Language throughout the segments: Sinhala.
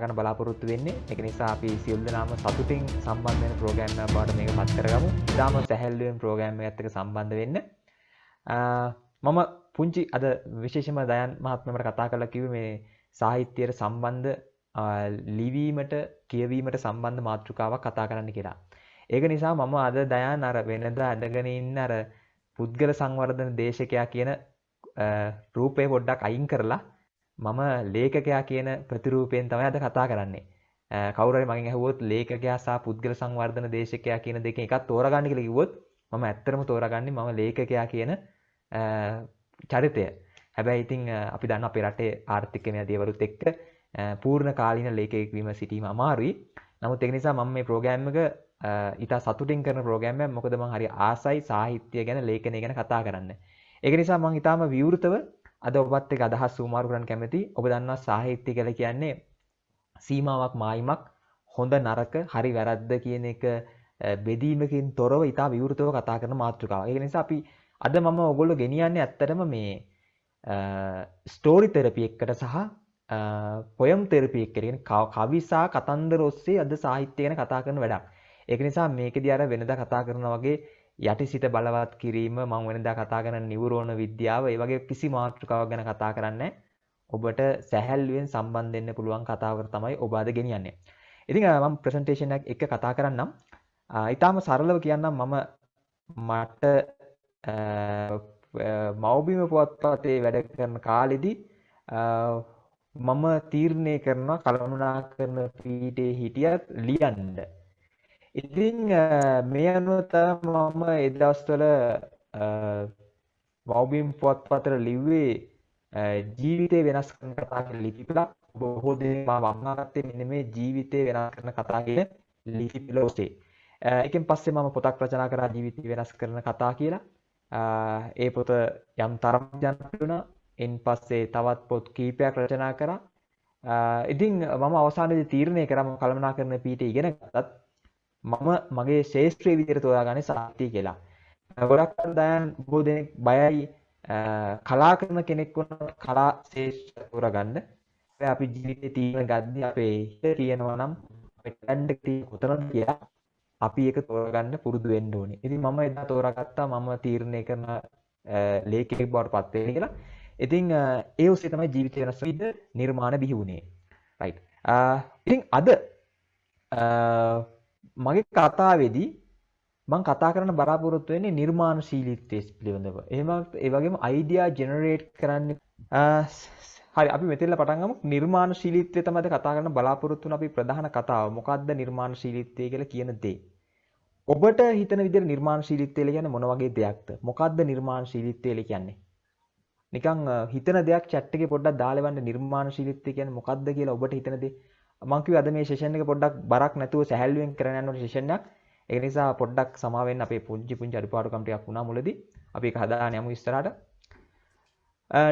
ගන්න බලාපොරොත්තු වෙන්නේ. ඒක නිසා අපි සියලු දෙනාම සතුටින් සම්බන්ධ වෙන ප්‍රෝග්‍රෑම් එකක් බවට මේක පත් කරගමු. ඉතාලම සැහැල්ලුවෙන් ප්‍රෝග්‍රෑම් එකත් එක්ක සම්බන්ධ වෙන්න. මම පුංචි අද විශේෂයෙන්ම දයන් මහත්මයා මට කතා කරලා කිව්වේ මේ සාහිත්‍යයට සම්බන්ධ ලිවීමට කියවීමට සම්බන්ධ මාතෘකාවක් කතා කරන්න කියලා. ඒක නිසා මම අද දයන් අර වෙනදා අඳගෙන ඉන්න අර පුද්ගල සංවර්ධන දේශකයා කියන රූපේ පොඩ්ඩක් අයින් කරලා මම ලේඛකයා කියන ප්‍රතිරූපයෙන් තමයි අද කතා කරන්නේ. කවුරු හරි මගෙන් අහුවොත් ලේඛකයා සහ පුද්ගල සංවර්ධන දේශකයා කියන දෙකෙන් එකක් තෝරගන්න කියලා කිව්වොත් මම ඇත්තටම තෝරගන්නේ මම ලේඛකයා කියන චරිතය. හැබැයි ඉතින් අපි දන්න අපේ රටේ ආර්ථිකමය දේවලුත් එක්ක පූර්ණ කාලීන ලේඛකයෙක් වීම සිටීම අමාරුයි. නමුත් ඒක නිසා මම මේ ප්‍රෝග්‍රෑම් එක ඉතා සතුටින් කරන ප්‍රෝග්‍රෑම් එකක්. මොකද මම හරි ආසයි සාහිත්‍ය ගැන ලේඛනය ගැන කතා කරන්න. ඒක නිසා මම ඊටාම විවෘතව අද ඔබත් එක්ක අදහස් සුමාරු කරන්න කැමතියි. ඔබ දන්නවා සාහිත්‍ය කියලා කියන්නේ සීමාවක් මායිමක් හොඳ නරක හරි වැරද්ද කියන එක බෙදීමකින් තොරව ඉතා විවෘතව කතා කරන මාතෘකාවක්. ඒක නිසා අපි අද මම ඔයගොල්ලෝ ගෙනියන්නේ ඇත්තටම මේ ස්ටෝරි තෙරපි එකකට සහ පොයම් තෙරපි එකකට. කියන්නේ කවි සහ කතන්දර ඔස්සේ අද සාහිත්‍ය ගැන කතා කරන වැඩක්. ඒක නිසා මේකදී අර වෙනදා කතා කරනා වගේ යටි සිත බලවත් කිරීම මම වෙනදා කතා කරන නියුරෝන විද්‍යාව ඒ වගේ කිසි මාතෘකාවක් ගැන කතා කරන්නේ ඔබට සැහැල්ලුවෙන් සම්බන්ධ වෙන්න පුළුවන් කතාවකට තමයි ඔබ අද ගෙනියන්නේ. ඉතින් මම ප්‍රසන්ටේෂන් එක කතා කරන්නම්. ඊටාම සරලව කියන්නම් මට මව්බිම පුවත්පතේ වැඩ කරන කාලෙදී මම තීරණය කරනවා කළමනාකරන පීඨේ හිටියත් ලියන්න. ඉතින් මේ අනුව තමයි මම ඒ දවස්වල මව්බිම් පුවත්පතට ලිව්වේ ජීවිතේ වෙනස් කරන කතා කියන ලිපිපලක්. බොහෝ දෙනෙක් මම වංගාගත්තේ මෙන්න මේ ජීවිතේ වෙනස් කරන කතා කියන ලිපිපල ඔස්සේ. ඒකෙන් පස්සේ මම පොතක් රචනා කරා ජීවිතේ වෙනස් කරන කතා කියලා. ඒ පොත යම් තරමක් ජනප්‍රිය වුණා. එන් පස්සේ තවත් පොත් කීපයක් රචනා කරා. ඉතින් මම අවසානයේදී තීරණය කරා මම කළමනාකරන පීඨේ ඉගෙන ගත්තත් මම මගේ ශාස්ත්‍රීය විදිහට තෝරාගන්නේ සාහිත්‍ය කියලා. ගොඩක් දයන් බොහෝ දෙනෙක් බයයි කලා කරන කෙනෙක් වුණා කලා ශාස්ත්‍රය තෝරාගන්න. හැබැයි අපි ජීවිතේ තීරණ ගද්දී අපේ හිත කියනවා නම් අපේ ටැලන්ට් එක තියෙන කොතනද කියලා අපි ඒක තෝරාගන්න පුරුදු වෙන්න ඕනේ. ඉතින් මම එදා තෝරාගත්තා මම තීරණය කරන ලේඛකයෙක් බවට පත් වෙන්න කියලා. ඉතින් ඒ ඔස්සේ තමයි ජීවිතය වෙනස් වෙද්දී නිර්මාණ බිහි වුණේ. රයිට්. ඉතින් අද මගේ කතාවේදී මම කතා කරන්න බලාපොරොත්තු වෙන්නේ නිර්මාණශීලීත්වය පිළිබඳව. එහෙම ඒ වගේම අයිඩියා ජෙනරේට් කරන්න හරි අපි මෙතෙන්ලා පටන් ගමු. නිර්මාණශීලීත්වය තමයි අද කතා කරන්න බලාපොරොත්තු වෙන අපි ප්‍රධාන කතාව. මොකක්ද නිර්මාණශීලීත්වය කියලා කියන දේ? ඔබට හිතන විදිහට නිර්මාණශීලීත්වය කියන්නේ මොන වගේ දෙයක්ද? මොකක්ද නිර්මාණශීලීත්වය කියන්නේ? නිකන් හිතන දෙයක් chat එකේ පොඩ්ඩක් දාලා වන්න නිර්මාණශීලීත්වය කියන්නේ මොකක්ද කියලා ඔබට හිතන දේ. මම කිව්වා අද මේ සෙෂන් එක පොඩ්ඩක් බරක් නැතුව සැහැල්ලුවෙන් කරන්න යන සෙෂන් එකක්. ඒ නිසා පොඩ්ඩක් සමා වෙන්න අපේ පුංචි අඩුපාඩුකම් ටිකක් වුණා මුලදී. අපි ඒක හදාගෙන යමු ඉස්සරහට.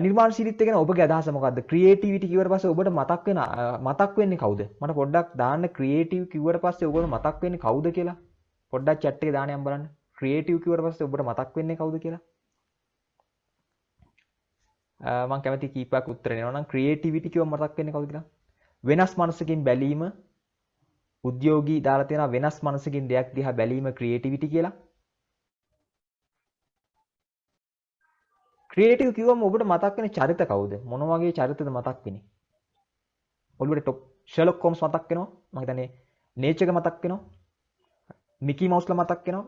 නිර්මාණශීලීත්වය ගැන ඔබගේ අදහස මොකක්ද? ක්‍රියේටිවිටි කිව්වට පස්සේ ඔබට මතක් වෙන්නේ කවුද? මට පොඩ්ඩක් දාන්න ක්‍රියේටිව් කිව්වට පස්සේ ඔබට මතක් වෙන්නේ කවුද කියලා. පොඩ්ඩක් chat එකේ දාන්න යම් බලන්න. ක්‍රියේටිව් කිව්වට පස්සේ ඔබට මතක් වෙන්නේ කවුද කියලා. මම කැමති කීපයක් උත්තර දෙනවා නම් ක්‍රියේටිවිටි කියව මතක් වෙන්නේ කවුද කියලා. වෙනස් මනසකින් බැලීම උද්‍යෝගී දාලා තියෙනවා වෙනස් මනසකින් දෙයක් දිහා බැලීම ක්‍රියේටිවිටි කියලා. ක්‍රියේටිව් කිව්වම ඔබට මතක් වෙන චරිත කවුද? මොන වගේ චරිතද මතක් වෙන්නේ? ඔළුවට টොප් ෂර්ලොක් හෝම්ස් මතක් වෙනවා. මම හිතන්නේ නේචර් එක මතක් වෙනවා. මිකි මවුස්ලා මතක් වෙනවා.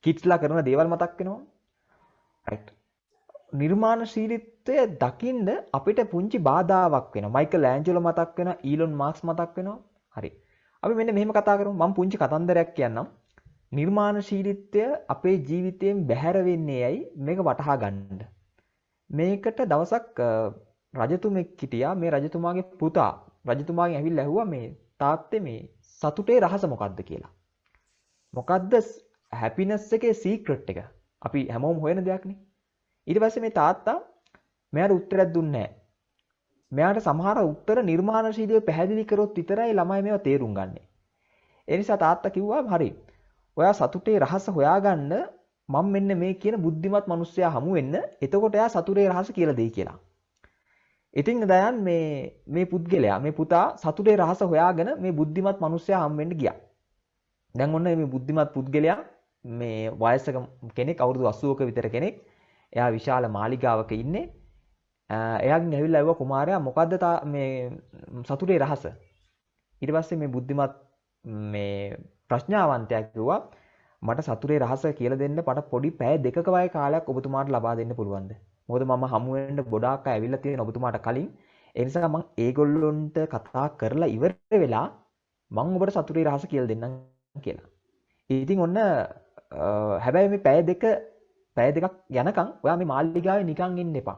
කිඩ්ස්ලා කරන දේවල් මතක් වෙනවා. රයිට්. නිර්මාණශීලීත්වය දකින්න අපිට පුංචි බාධාවක් වෙනවා. මයිකල් ඇන්ජලෝ මතක් වෙනවා. ඊලොන් මාස්ක් මතක් වෙනවා. හරි. අපි මෙන්න මෙහෙම කතා කරමු. මම පුංචි කතන්දරයක් කියන්නම්. නිර්මාණශීලීත්වය අපේ ජීවිතයෙන් බැහැර වෙන්නේ ඇයි මේක වටහා ගන්න. මේකට දවසක් රජතුමෙක් හිටියා. මේ රජතුමාගේ පුතා රජතුමාගෙන් ඇවිල්ලා ඇහුවා මේ තාත්තේ මේ සතුටේ රහස මොකක්ද කියලා. මොකද්ද හැපිනස් එකේ සීක්‍රට් එක? අපි හැමෝම හොයන දෙයක්නේ. ඊට පස්සේ මේ තාත්තා මෙයාට උත්තරයක් දුන්නේ නැහැ. මෙයාට සමහර උත්තර නිර්මාණශීලීව පැහැදිලි කරොත් විතරයි ළමයි මේවා තේරුම් ගන්නෙ. ඒ නිසා තාත්තා කිව්වා හරි. ඔයා සතුටේ රහස හොයාගන්න මම මෙන්න මේ කියන බුද්ධිමත් මිනිස්සයා හමු වෙන්න. එතකොට එයා සතුටේ රහස කියලා දෙයි කියලා. ඉතින් දයන් මේ පුද්ගලයා මේ පුතා සතුටේ රහස හොයාගෙන මේ බුද්ධිමත් මිනිස්සයා හම් වෙන්න ගියා. දැන් ඔන්න මේ බුද්ධිමත් පුද්ගලයා මේ වයසක කෙනෙක් අවුරුදු 80ක විතර කෙනෙක්. එයා විශාල මාලිගාවක ඉන්නේ. එයාගෙන් ඇවිල්ලා ඇහුවා කුමාරයා මොකද්ද මේ සතුටේ රහස? ඊට පස්සේ මේ බුද්ධිමත් මේ ප්‍රඥාවන්තයා කිව්වා මට සතුටේ රහස කියලා දෙන්න මට පොඩි පැය දෙකක වගේ කාලයක් ඔබතුමාට ලබා දෙන්න පුළුවන්ද? මොකද මම හමු වෙන්න ගොඩාක් අය ඇවිල්ලා තියෙන ඔබතුමාට කලින්. ඒ නිසා මම ඒගොල්ලොන්ට කතා කරලා ඉවර වෙලා මම ඔබට සතුටේ රහස කියලා දෙන්නම් කියලා. ඉතින් ඔන්න හැබැයි මේ පැය දෙකක් යනකම් ඔයා මේ මාලිගාවේ නිකන් ඉන්න එපා.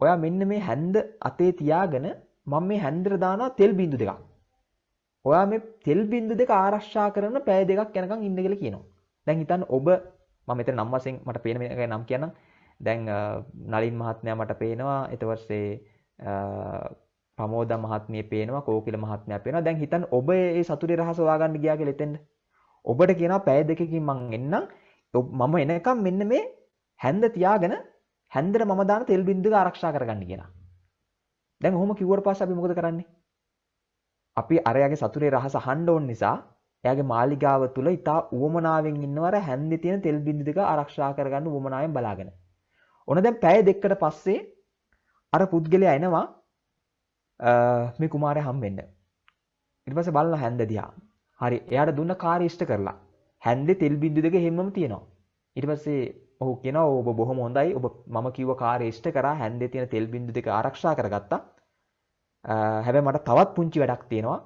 ඔයා මෙන්න මේ හැන්ද අතේ තියාගෙන මම මේ හැන්දට දානවා තෙල් බින්දු දෙකක්. ඔයා මේ තෙල් බින්දු දෙක ආරක්ෂා කරන පැය දෙකක් යනකම් ඉන්න කියලා කියනවා. දැන් හිතන්න ඔබ මම මෙතන නම් වශයෙන් මට පේන මේ නම් කියන්නම්. දැන් නලින් මහත්මයා මට පේනවා. ඊට පස්සේ ප්‍රමෝදා මහත්මිය පේනවා. කෝකිල මහත්මයා පේනවා. දැන් හිතන්න ඔබ මේ සතුටේ රහස හොයාගන්න ගියා කියලා එතෙන්ද. ඔබට කියනවා පැය දෙකකින් මං එන්නම්. මම එනකම් මෙන්න මේ හැන්ද තියාගෙන හැන්දට මම දාන තෙල් බින්දුක ආරක්ෂා කරගන්න කියලා. දැන් ඔහොම කිව්වට පස්සේ අපි මොකද කරන්නේ? අපි අරයාගේ සතුරේ රහස අහන්න ඕන නිසා එයාගේ මාලිගාව තුල ඉතා උවමනාවෙන් ඉන්නවර හැන්දේ තියෙන තෙල් බින්දු දෙක ආරක්ෂා කරගන්න උවමනාවෙන් බලාගෙන. ඔන්න දැන් පැය දෙකකට පස්සේ අර පුද්ගලයා එනවා මේ කුමාරයා හම් වෙන්න. ඊට පස්සේ බලන හැන්ද දිහා. හරි එයාට දුන්න කාර්ය ඉෂ්ට කරලා. හැන්දේ තෙල් බින්දු දෙක හැමම තියෙනවා. ඊට පස්සේ ඔහු කියනවා ඔබ බොහොම හොඳයි. ඔබ මම කිව්ව කාර්ය ඉෂ්ට කරා හැන්දේ තියෙන තෙල් බින්දු දෙක ආරක්ෂා කරගත්තා. හැබැයි මට තවත් පුංචි වැඩක් තියෙනවා.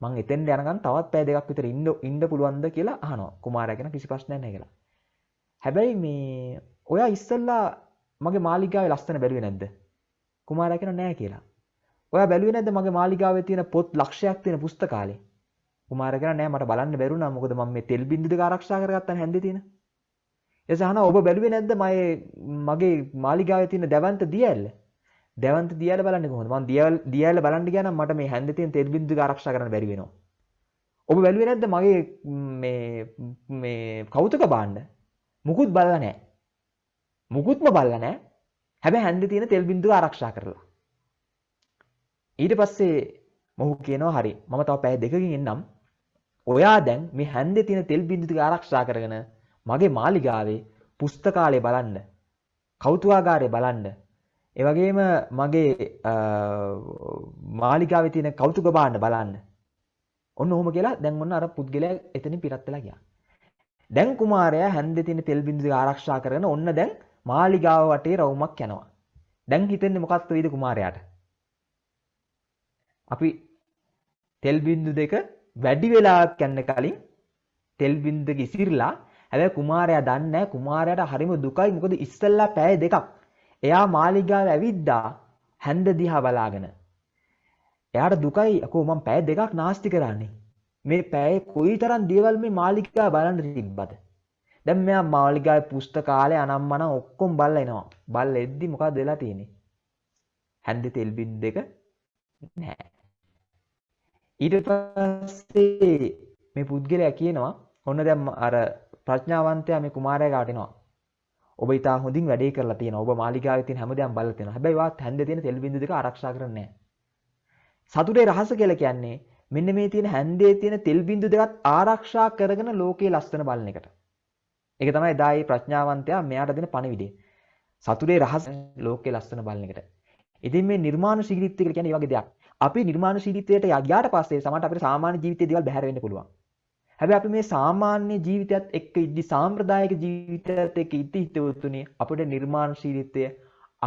මං එතෙන්ට යනකම් තවත් පැය දෙකක් විතර ඉන්න පුළුවන්ද කියලා අහනවා. කුමාරයා කියන කිසි ප්‍රශ්නයක් නැහැ කියලා. හැබැයි මේ ඔයා ඉස්සෙල්ලා මගේ මාලිගාවේ ලස්සන බැලුවේ නැද්ද? කුමාරයා කියන නෑ කියලා. ඔයා බැලුවේ නැද්ද මගේ මාලිගාවේ තියෙන පොත් ලක්ෂයක් තියෙන පුස්තකාලේ? කුමාරයා කියන නෑ මට බලන්න බැරුණා. මොකද මම මේ තෙල් බින්දු දෙක ආරක්ෂා කරගත්තා හැන්දේ තියෙන. එසේ අහනවා ඔබ බැලුවේ නැද්ද මගේ මාලිගාවේ තියෙන දැවන්ත දියැල්ල? දැවන්ත දියැල බලන්නේ කොහොමද? මම දියැල බලන්න ගියා නම් මට මේ හැන්දේ තියෙන තෙල් බින්දු දෙක ආරක්ෂා කරන්න බැරි වෙනවා. ඔබ බැලුවේ නැද්ද මගේ මේ කෞතුක භාණ්ඩ? මුකුත් බලලා නැහැ. මුකුත්ම බලලා නැහැ. හැබැයි හැන්දේ තියෙන තෙල් බින්දුව ආරක්ෂා කරලා. ඊට පස්සේ මොහු කියනවා හරි මම තව පැය දෙකකින් එන්නම්. ඔයා දැන් මේ හැන්දේ තියෙන තෙල් බින්දු ටික ආරක්ෂා කරගෙන මගේ මාලිගාවේ පුස්තකාලය බලන්න. කෞතුකාගාරය බලන්න. ඒ වගේම මගේ මාලිගාවේ තියෙන කෞතුක භාණ්ඩ බලන්න. ඔන්න ඔහොම කියලා දැන් ඔන්න අර පුද්ගලයා එතනින් පිටත් වෙලා ගියා. දැන් කුමාරයා හැන්දේ තියෙන තෙල් බින්දු ටික ආරක්ෂා කරගෙන ඔන්න දැන් මාලිගාව වටේ රවුමක් යනවා. දැන් හිතෙන්නේ මොකක්ද වෙයිද කුමාරයාට? අපි තෙල් බින්දු දෙක වැඩි වෙලාවක් යන්න කලින් තෙල් බින්දු දෙක ඉසිරලා හැබැයි කුමාරයා දන්නේ නැහැ කුමාරයාට හරිම දුකයි මොකද ඉස්සෙල්ලා පැය දෙකක් එයා මාලිගාවේ ඇවිද්දා හැන්ද දිහා බලාගෙන. එයාට දුකයි අකෝ මම පැය දෙකක් නාස්ති කරන්නේ. මේ පැය කොයිතරම් දේවල් මේ මාලිගාව බලන්න තිබ්බද? දැන් මෙයා මාලිගාවේ පුස්තකාලේ අනම්මනම් ඔක්කොම බලලා එනවා. බලලා එද්දි මොකද වෙලා තියෙන්නේ? හැන්දේ තෙල් බින්දු දෙක නැහැ. ඊට පස්සේ මේ පුද්ගලයා කියනවා ඔන්න දැන් අර ප්‍රඥාවන්තයා මේ කුමාරයා ගාවට එනවා. ඔබ ඊට හොඳින් වැඩේ කරලා තියෙනවා. ඔබ මාලිගාවේ තියෙන හැමදේම බලලා තියෙනවා. හැබැයි වාත් හැන්දේ තියෙන තෙල් බින්දු දෙක ආරක්ෂා කරන්නේ නැහැ. සතුටේ රහස කියලා කියන්නේ මෙන්න මේ තියෙන හැන්දේ තියෙන තෙල් බින්දු දෙකත් ආරක්ෂා කරගෙන ලෝකේ ලස්සන බලන එකට. ඒක තමයි එදා මේ ප්‍රඥාවන්තයා මෙයාට දෙන පණිවිඩය. සතුටේ රහස ලෝකේ ලස්සන බලන එකට. ඉතින් මේ නිර්මාණශීලීත්වය කියලා කියන්නේ මේ වගේ දෙයක්. අපි නිර්මාණශීලීත්වයට ගියාට පස්සේ සමහරට අපේ සාමාන්‍ය ජීවිතයේ දේවල් බැහැර වෙන්න පුළුවන්. හැබැයි අපි මේ සාමාන්‍ය ජීවිතයත් එක්ක ඉදි සාම්ප්‍රදායික ජීවිතයත් එක්ක ඉතිහිතුනේ අපේ නිර්මාණශීලීත්වය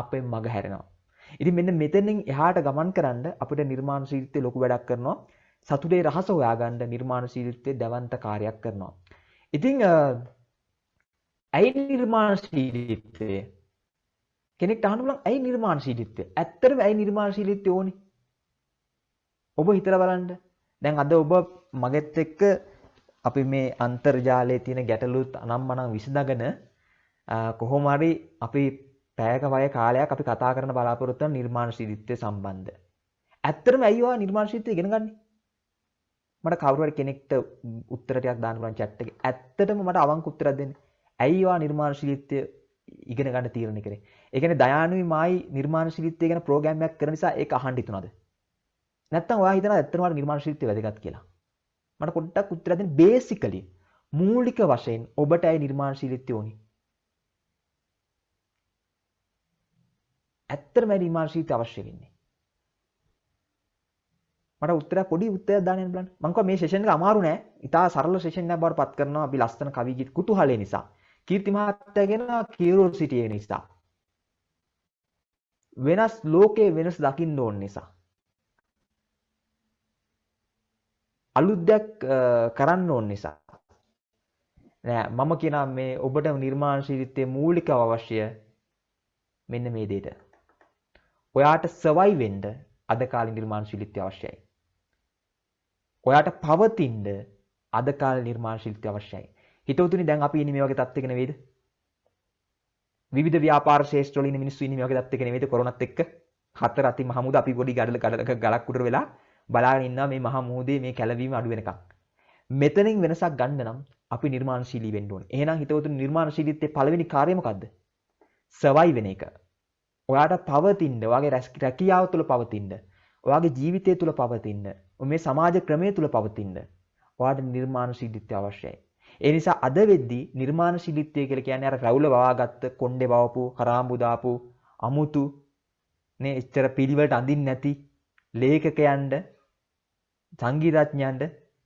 අපෙන් මග හැරෙනවා. ඉතින් මෙන්න මෙතනින් එහාට ගමන් කරන්න අපිට නිර්මාණශීලීත්වය ලොකු වැඩක් කරනවා. සතුටේ රහස හොයාගන්න නිර්මාණශීලීත්වයේ දවන්ත කාර්යයක් කරනවා. ඉතින් ඇයි නිර්මාණශීලීත්වය? කෙනෙක්ට අහන්න පුළුවන් ඇයි නිර්මාණශීලීත්වය? ඇත්තටම ඇයි නිර්මාණශීලීත්වය ඕනේ? ඔබ හිතලා බලන්න. දැන් අද ඔබ මගෙත් එක්ක අපි මේ අන්තර්ජාලයේ තියෙන ගැටලුත් අනම්මනම් විසඳගෙන කොහොම හරි අපි පැයක වගේ කාලයක් අපි කතා කරන බලාපොරොත්තු වෙන නිර්මාණශීලීත්වය සම්බන්ධ. ඇත්තටම ඇයි ඔයා නිර්මාණශීලීත්වය ඉගෙන ගන්නේ? මට කවුරු හරි කෙනෙක්ට උත්තර ටිකක් දාන්න පුළුවන් chat එකේ. ඇත්තටම මට අවංක උත්තරයක් දෙන්න. ඇයි ඔයා නිර්මාණශීලීත්වය ඉගෙන ගන්න තීරණය කරේ. ඒ කියන්නේ දයානුයි මායි නිර්මාණශීලීත්වය ගැන ප්‍රෝග්‍රෑම් එකක් කරන නිසා ඒක අහන්න හිතුණාද? නැත්තම් ඔයා හිතනවා ඇත්තටම ඔයාලට නිර්මාණශීලීත්වය වැදගත් කියලා. මට පොඩ්ඩක් උත්තර දෙන්න. බේසිකලි මූලික වශයෙන් ඔබට ඇයි නිර්මාණශීලීත්වය ඕනි? ඇත්තටම නිර්මාණශීලීත්වය අවශ්‍ය වෙන්නේ. මට උත්තරයක් පොඩි උත්තරයක් දාන්න බලන්න. මම කිව්වා මේ සෙෂන් එක අමාරු නෑ. ඉතා සරල සෙෂන් එකක් බවට පත් කරනවා අපි ලස්සන කවි ගීත කුතුහලය නිසා. කීර්ති මහත්තයා කියන කියුරියොසිටි නිසා. වෙනස් ලෝකයේ වෙනස් දකින්න ඕන නිසා. අලුත් දෙයක් කරන්න ඕන නිසා. නෑ මම කියනවා මේ ඔබට නිර්මාණශීලීත්වයේ මූලික අවශ්‍ය මෙන්න මේ දෙයට. ඔයාට සර්වයිව් වෙන්න අද කාලේ නිර්මාණශීලීත්වය අවශ්‍යයි. ඔයාට පවතින්න අද කාලේ නිර්මාණශීලීත්වය අවශ්‍යයි. හිතවතුනි දැන් අපි ඉන්නේ මේ වගේ තත්ත්වයක නෙවෙයිද? විවිධ ව්‍යාපාර ශේෂ්ත්‍රවල ඉන්න මිනිස්සු ඉන්නේ මේ වගේ තත්ත්වයක නෙවෙයිද කොරෝනාත් එක්ක? හතර අති මහ මුහුද අපි පොඩි ගලක් උඩර වෙලා බලාගෙන ඉන්නවා මේ මහ මුහුදේ මේ කැළවීම අඩු වෙනකන්. මෙතනින් වෙනසක් ගන්න නම් අපි නිර්මාණශීලී වෙන්න ඕනේ. එහෙනම් හිතවතුනි නිර්මාණශීලීත්වයේ පළවෙනි කාර්යය මොකද්ද? සර්වයිව් වෙන එක. ඔයාට පවතින්න, ඔයාගේ රැකියාව තුළ පවතින්න, ඔයාගේ ජීවිතය තුළ පවතින්න, මේ සමාජ ක්‍රමය තුළ පවතින්න ඔයාට නිර්මාණශීලීත්වය අවශ්‍යයි. ඒ නිසා අද වෙද්දී නිර්මාණශීලීත්වය කියලා කියන්නේ අර රැවුල වවාගත්ත, කොණ්ඩේ වවපු, කරාම්බු දාපු, අමුතු නේ එච්චර පිළිවෙලට අඳින්න නැති ලේඛකයන්ට, සංගීතඥයන්ට,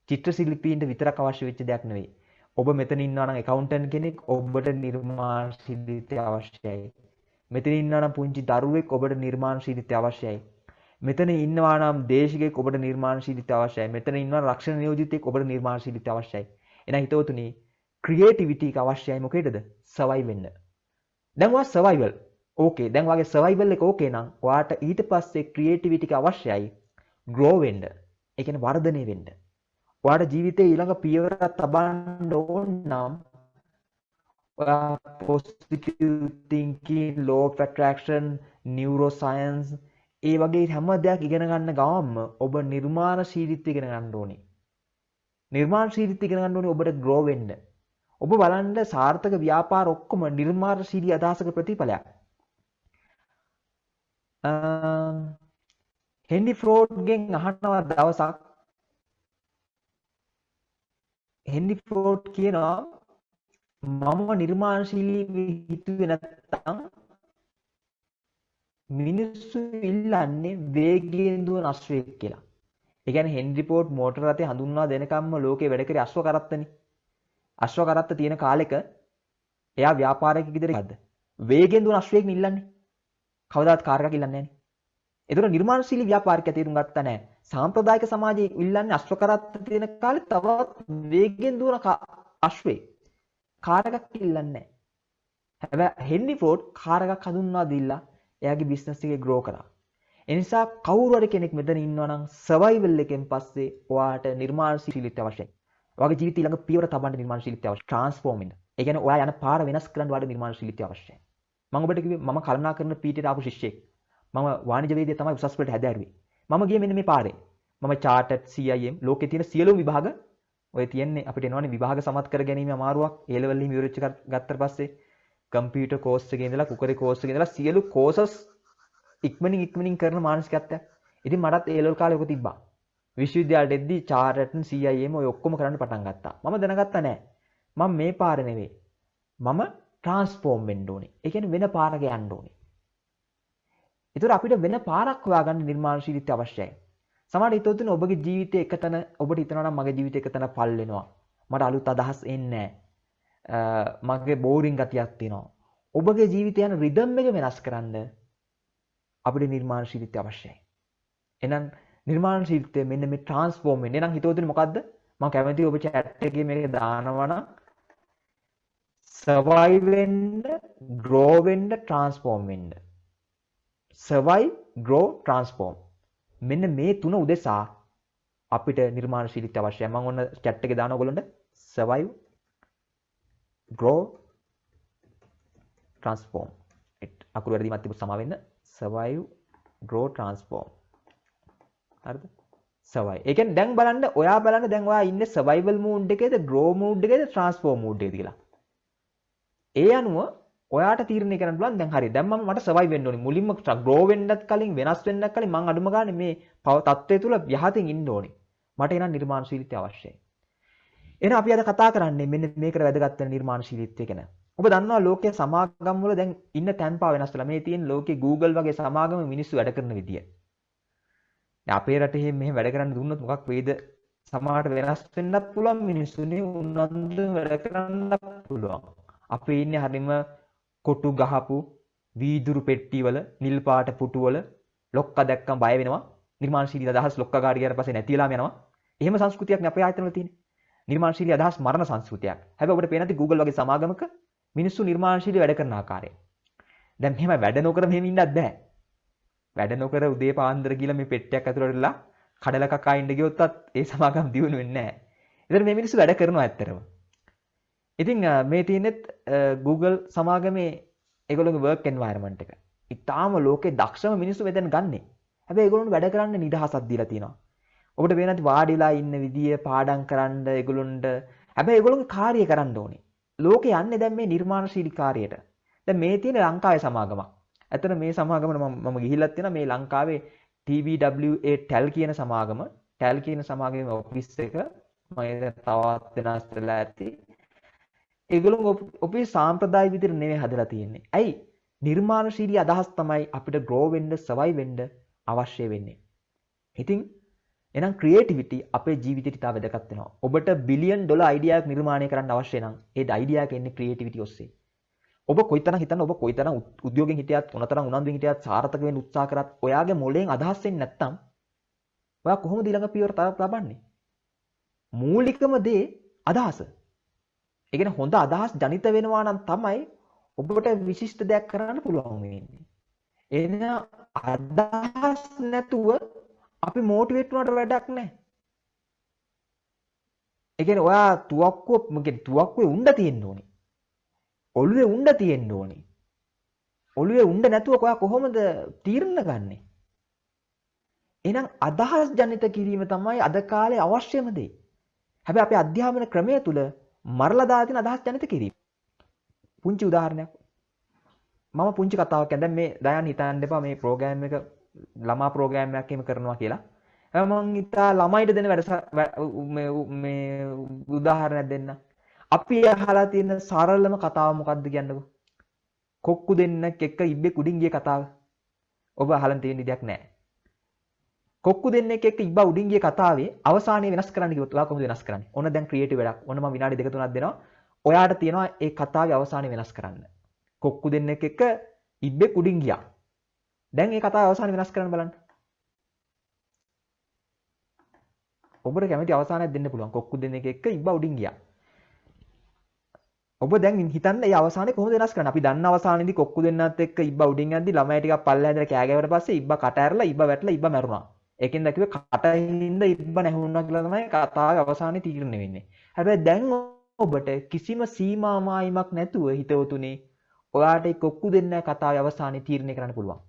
චිත්‍ර ශිල්පීන්ට විතරක් අවශ්‍ය වෙච්ච දෙයක් නෙවෙයි. ඔබ මෙතන ඉන්නවා නම් ඇකවුන්ටන්ට් කෙනෙක් ඔබට නිර්මාණශීලීත්වය අවශ්‍යයි. මෙතන ඉන්නවා නම් පුංචි දරුවෙක් ඔබට නිර්මාණශීලීත්වය අවශ්‍යයි. මෙතන ඉන්නවා නම් දේශිකෙක් ඔබට නිර්මාණශීලීත්වය අවශ්‍යයි. මෙතන ඉන්නවා රක්ෂණ නියෝජිතෙක් ඔබට නිර්මාණශීලීත්වය අවශ්‍යයි. එහෙනම් හිතවතුනි ක්‍රියේටිවිටි එක අවශ්‍යයි මොකේද? සර්වයිව් වෙන්න. දැන් ඔයා සර්වයිවල්. ඕකේ. දැන් ඔයාගේ සර්වයිවල් එක ඕකේ නම් ඔයාට ඊට පස්සේ ක්‍රියේටිවිටි එක අවශ්‍යයි ග්‍රෝ වෙන්න. ඒ කියන්නේ වර්ධනය වෙන්න. ඔයාට ජීවිතේ ඊළඟ පියවරක් තබන්න ඕන නම් positive thinking, law of attraction, neuroscience ඒ වගේ හැම දෙයක් ඉගෙන ගන්න ගමන්ම ඔබ නිර්මාණශීලීත්වය ඉගෙන ගන්න ඕනේ. නිර්මාණශීලීත්වය ඉගෙන ගන්න ඕනේ ඔබට grow වෙන්න. ඔබ බලන්න සාර්ථක ව්‍යාපාර ඔක්කොම නිර්මාණශීලී අදහසක ප්‍රතිඵලයක්. හෙන්රි ෆෝඩ්ගෙන් අහනවා දවසක් හෙන්රි ෆෝඩ් කියනවා මම නිර්මාණශීලී හිතුවේ නැත්තම් මිනිස්සු ඉල්ලන්නේ වේගයෙන් දුවන අශ්වයෙක් කියලා. ඒ කියන්නේ හෙන්රි ෆෝඩ් මෝටර රථය හඳුන්වා දෙනකම්ම ලෝකේ වැඩ කරේ අශ්ව කරත්තනේ. අශ්ව කරත්ත තියෙන කාලෙක එයා ව්‍යාපාරික විදිහට වේගයෙන් දුවන අශ්වයෙක් ඉල්ලන්නේ. කවදාවත් කාර් එකක් ඉල්ලන්නේ නැහැ නේ. ඒතර නිර්මාණශීලී ව්‍යාපාරිකයා තේරුම් ගත්තා නැහැ. සාම්ප්‍රදායික සමාජයේ ඉල්ලන්නේ අශ්ව කරත්ත තියෙන කාලේ තවත් වේගයෙන් දුවන අශ්වයෙක්. කාර් එකක් ඉල්ලන්නේ නැහැ. හැබැයි හෙන්රි ෆෝඩ් කාර් එකක් හඳුන්වා දීලා එයාගේ බිස්නස් එකේ ග්‍රෝ කරා. ඒ නිසා කවුරු හරි කෙනෙක් මෙතන ඉන්නවා නම් සර්වයිවල් එකෙන් පස්සේ ඔයාට නිර්මාණශීලීත්වය අවශ්‍යයි. ඔයාගේ ජීවිතය ඊළඟ පියවර තබන්න නිර්මාණශීලීත්වය අවශ්‍යයි. ට්‍රාන්ස්ෆෝම් වෙන්න. ඒ කියන්නේ ඔයා යන පාර වෙනස් කරන්න ඔයාට නිර්මාණශීලීත්වය අවශ්‍යයි. මම ඔබට කිව්වේ මම කල්පනා කරන පීටියට ආපු ශිෂ්‍යෙක්. මම වාණිජ්‍ය වේදිකේ තමයි උසස් පෙළට හැදෑරුවේ. මම ගියේ මෙන්න මේ පාරේ. මම chartered CIM ලෝකේ තියෙන සියලුම විභාග ඔය තියෙන්නේ අපිට එනවනේ විභාග සමත් කර ගැනීම අමාරුවක්. A level එකේ ඉවරෙච්ච ගත්තට පස්සේ කම්පියුටර් කෝස් එකේ ඉඳලා කුකරේ කෝස් එකේ ඉඳලා සියලු කෝසස් ඉක්මනින් කරන මානසිකත්වයක්. ඉතින් මටත් A level කාලේ ඔක තිබ්බා. විශ්වවිද්‍යාලයට එද්දී chartered CIM ඔය ඔක්කොම කරන්න පටන් ගත්තා. මම දැනගත්තා නෑ. මම මේ පාර නෙවෙයි. මම ට්‍රාන්ස්ෆෝම් වෙන්න ඕනේ. ඒ කියන්නේ වෙන පාරක යන්න ඕනේ. ඒතර අපිට වෙන පාරක් හොයාගන්න නිර්මාණශීලීත්වය අවශ්‍යයි. සමහර හිතවතුනි ඔබගේ ජීවිතේ එකතන ඔබට හිතනවා නම් මගේ ජීවිතේ එකතන පල් වෙනවා. මට අලුත් අදහස් එන්නේ නැහැ. මගේ බෝරින් ගතියක් තියෙනවා. ඔබගේ ජීවිතය යන රිද්ම් එක වෙනස් කරන්න අපිට නිර්මාණශීලීත්වය අවශ්‍යයි. එහෙනම් නිර්මාණශීලීත්වය මෙන්න මේ ට්‍රාන්ස්ෆෝම් වෙන්නේ. එහෙනම් හිතවතුනි මොකද්ද? මම කැමතියි ඔබ chat එකේ මේක දානවා නම් survive වෙන්න, grow වෙන්න, transform වෙන්න. survive, grow, transform. මෙන්න මේ තුන උදෙසා අපිට නිර්මාණශීලීත්වය අවශ්‍යයි. මම ඔන්න chat එකේ දානවා ඔයගොල්ලන්ට survive, grow, transform. අකුරු වැරදිමත් තිබුත් සමා වෙන්න. survive, grow, transform. හරිද? survive. ඒ කියන්නේ දැන් බලන්න ඔයා බලන්න දැන් ඔයා ඉන්නේ survival mood එකේද, grow mood එකේද, transform mood එකේද කියලා. ඒ අනුව ඔයාට තීරණය කරන්න පුළුවන් දැන් හරි. දැන් මට සර්වයිව් වෙන්න ඕනේ. මුලින්ම ග්‍රෝ වෙන්නත් කලින් වෙනස් වෙන්නත් කලින් මං අඩුම ගානේ මේ තත්ත්වය තුල යහතින් ඉන්න ඕනේ. මට එනම් නිර්මාණශීලීත්වය අවශ්‍යයි. එහෙනම් අපි අද කතා කරන්නේ මෙන්න මේකට වැදගත් වෙන නිර්මාණශීලීත්වය ගැන. ඔබ දන්නවා ලෝකයේ සමාගම් වල දැන් ඉන්න තැන්පා වෙනස් වෙලා. මේ තියෙන ලෝකේ Google වගේ සමාගම මිනිස්සු වැඩ කරන විදිය. දැන් අපේ රටේ මෙහෙම වැඩ කරන්න දුන්නොත් මොකක් වෙයිද? සමහරට වෙනස් වෙන්නත් පුළුවන් මිනිස්සුනේ උනන්දු වැඩ කරන්නත් පුළුවන්. අපි ඉන්නේ හරිම කොටු ගහපු වීදුරු පෙට්ටිවල නිල් පාට පුටුවල ලොක්ක දැක්කම බය වෙනවා. නිර්මාණශීලී අදහස් ලොක්ක ගාඩි ගියාට පස්සේ නැති වෙලාම යනවා. එහෙම සංස්කෘතියක් නේ අපේ ආයතනවල තියෙන්නේ. නිර්මාණශීලී අදහස් මරණ සංස්කෘතියක්. හැබැයි ඔබට පේන්නේ නැති Google වගේ සමාගමක මිනිස්සු නිර්මාණශීලී වැඩ කරන ආකාරය. දැන් මෙහෙම වැඩ නොකර මෙහෙම ඉන්නත් බෑ. වැඩ නොකර උදේ පාන්දර කියලා මේ පෙට්ටියක් ඇතුළට වෙලා කඩල කකා ඉන්න ගියොත් ඒ සමාගම් දියුණු වෙන්නේ නැහැ. ඒතර මේ මිනිස්සු වැඩ කරනවා ඇත්තටම. ඉතින් මේ තියෙනෙත් Google සමාගමේ ඒගොල්ලෝගේ work environment එක. ඉතාලම ලෝකේ දක්ෂම මිනිස්සු මෙතන ගන්නෙ. හැබැයි ඒගොල්ලොන්ට වැඩ කරන්න නිදහසක් දීලා තියෙනවා. ඔබට වෙනත් වාඩිලා ඉන්න විදිය පාඩම් කරන්න ඒගොල්ලොන්ට හැබැයි ඒගොල්ලෝගේ කාර්යය කරන්න ඕනේ. ලෝකේ යන්නේ දැන් මේ නිර්මාණශීලී කාර්යයට. දැන් මේ තියෙන ලංකාවේ සමාගමක්. ඇත්තට මේ සමාගමට මම ගිහිල්ලත් තියෙනවා මේ ලංකාවේ TBWA TEL කියන සමාගම. TEL කියන සමාගමේ ඔෆිස් එක මම තවත් වෙනස් වෙලා ඇති. ඒගොල්ලෝ ඔපේ සාම්ප්‍රදායික විදිහට නෙවෙයි හදලා තියෙන්නේ. ඇයි? නිර්මාණශීලී අදහස් තමයි අපිට grow වෙන්න, survive වෙන්න අවශ්‍ය වෙන්නේ. ඉතින් එහෙනම් ක්‍රියේටිවිටි අපේ ජීවිතේට ඉතා වැදගත් වෙනවා. ඔබට බිලියන් ඩොලර් අයිඩියාවක් නිර්මාණය කරන්න අවශ්‍ය නම් ඒ අයිඩියා එක එන්නේ ක්‍රියේටිවිටි ඔස්සේ. ඔබ කොයිතරම් හිතන්න ඔබ කොයිතරම් උද්‍යෝගයෙන් හිටියත් මොනතරම් උනන්දුවෙන් හිටියත් සාර්ථක වෙන්න උත්සාහ කරත් ඔයාගේ මොළයෙන් අදහස් එන්නේ නැත්නම් ඔයා කොහොමද ඊළඟ පියවර ලබන්නේ? මූලිකම දේ අදහස. ඒ කියන්නේ හොඳ අදහස් ජනිත වෙනවා නම් තමයි ඔබට විශිෂ්ට දෙයක් කරන්න පුළුවන් වෙන්නේ. එහෙනම් අදහස් නැතුව අපි මොටිවේට් වුණාට වැඩක් නැහැ. ඒ කියන්නේ ඔයා තුවක්කුවේ උණ්ඩ තියෙන්න ඕනේ. ඔළුවේ උණ්ඩ තියෙන්න ඕනේ. ඔළුවේ උණ්ඩ නැතුව ඔයා කොහොමද තීරණ ගන්නෙ? එහෙනම් අදහස් ජනිත කිරීම තමයි අද කාලේ අවශ්‍යම දේ. හැබැයි අපේ අධ්‍යාපන ක්‍රමය තුල මරලා දාලා තියෙන අදහස් ජනිත කිරීම. පුංචි උදාහරණයක්. මම පුංචි කතාවක් දැන් මේ දයන් හිතන්න එපා මේ ප්‍රෝග්‍රෑම් එක ළමා ප්‍රෝග්‍රෑම් එකක් එහෙම කරනවා කියලා. මම හිතා ළමයිට දෙන මේ උදාහරණයක් දෙන්න. අපි අහලා තියෙන සරලම කතාව මොකක්ද කියන්නකෝ? කොක්කු දෙන්නෙක් එක්ක ඉබ්බෙක් උඩින් ගිය කතාව. ඔබ අහලා තියෙන දෙයක් නෑ. කොක්කු දෙන්නෙක් එක්ක ඉබ්බා උඩින් ගිය කතාවේ අවසානයේ වෙනස් කරන්න කිව්වොත් ඔයා කොහොමද වෙනස් කරන්නේ? ඔන්න දැන් ක්‍රියේටිව් වැඩක්. ඔන්න මම විනාඩි 2-3ක් දෙනවා. ඔයාට තියෙනවා ඒ කතාවේ අවසානයේ වෙනස් කරන්න. කොක්කු දෙන්නෙක් එක්ක ඉබ්බෙක් උඩින් ගියා. දැන් ඒ කතාවේ අවසානයේ වෙනස් කරන්න බලන්න. ඔබට කැමති අවසානයක් දෙන්න පුළුවන්. කොක්කු දෙන්නෙක් එක්ක ඉබ්බා උඩින් ගියා. ඔබ දැන් හිතන්න මේ අවසානයේ කොහොමද වෙනස් කරන්නේ? අපි දන්න අවසානයේදී කොක්කු දෙන්නත් එක්ක ඉබ්බා උඩින් යද්දි ළමයි ටිකක් පල්ලෙහා ඉඳලා කෑ ගැවුවට පස්සේ ඉබ්බා කට ඇරලා ඉබ්බා වැටලා ඉබ්බා මැරුණා. ඒකෙන්ද කිව්වේ කටින්ද ඉබ්බා නැහුණා කියලා තමයි කතාවේ අවසානයේ තීරණය වෙන්නේ. හැබැයි දැන් ඔබට කිසිම සීමා මායිමක් නැතුව හිතවතුනේ ඔයාට ඒ කොක්කු දෙන්න කතාවේ අවසානයේ තීරණය කරන්න පුළුවන්.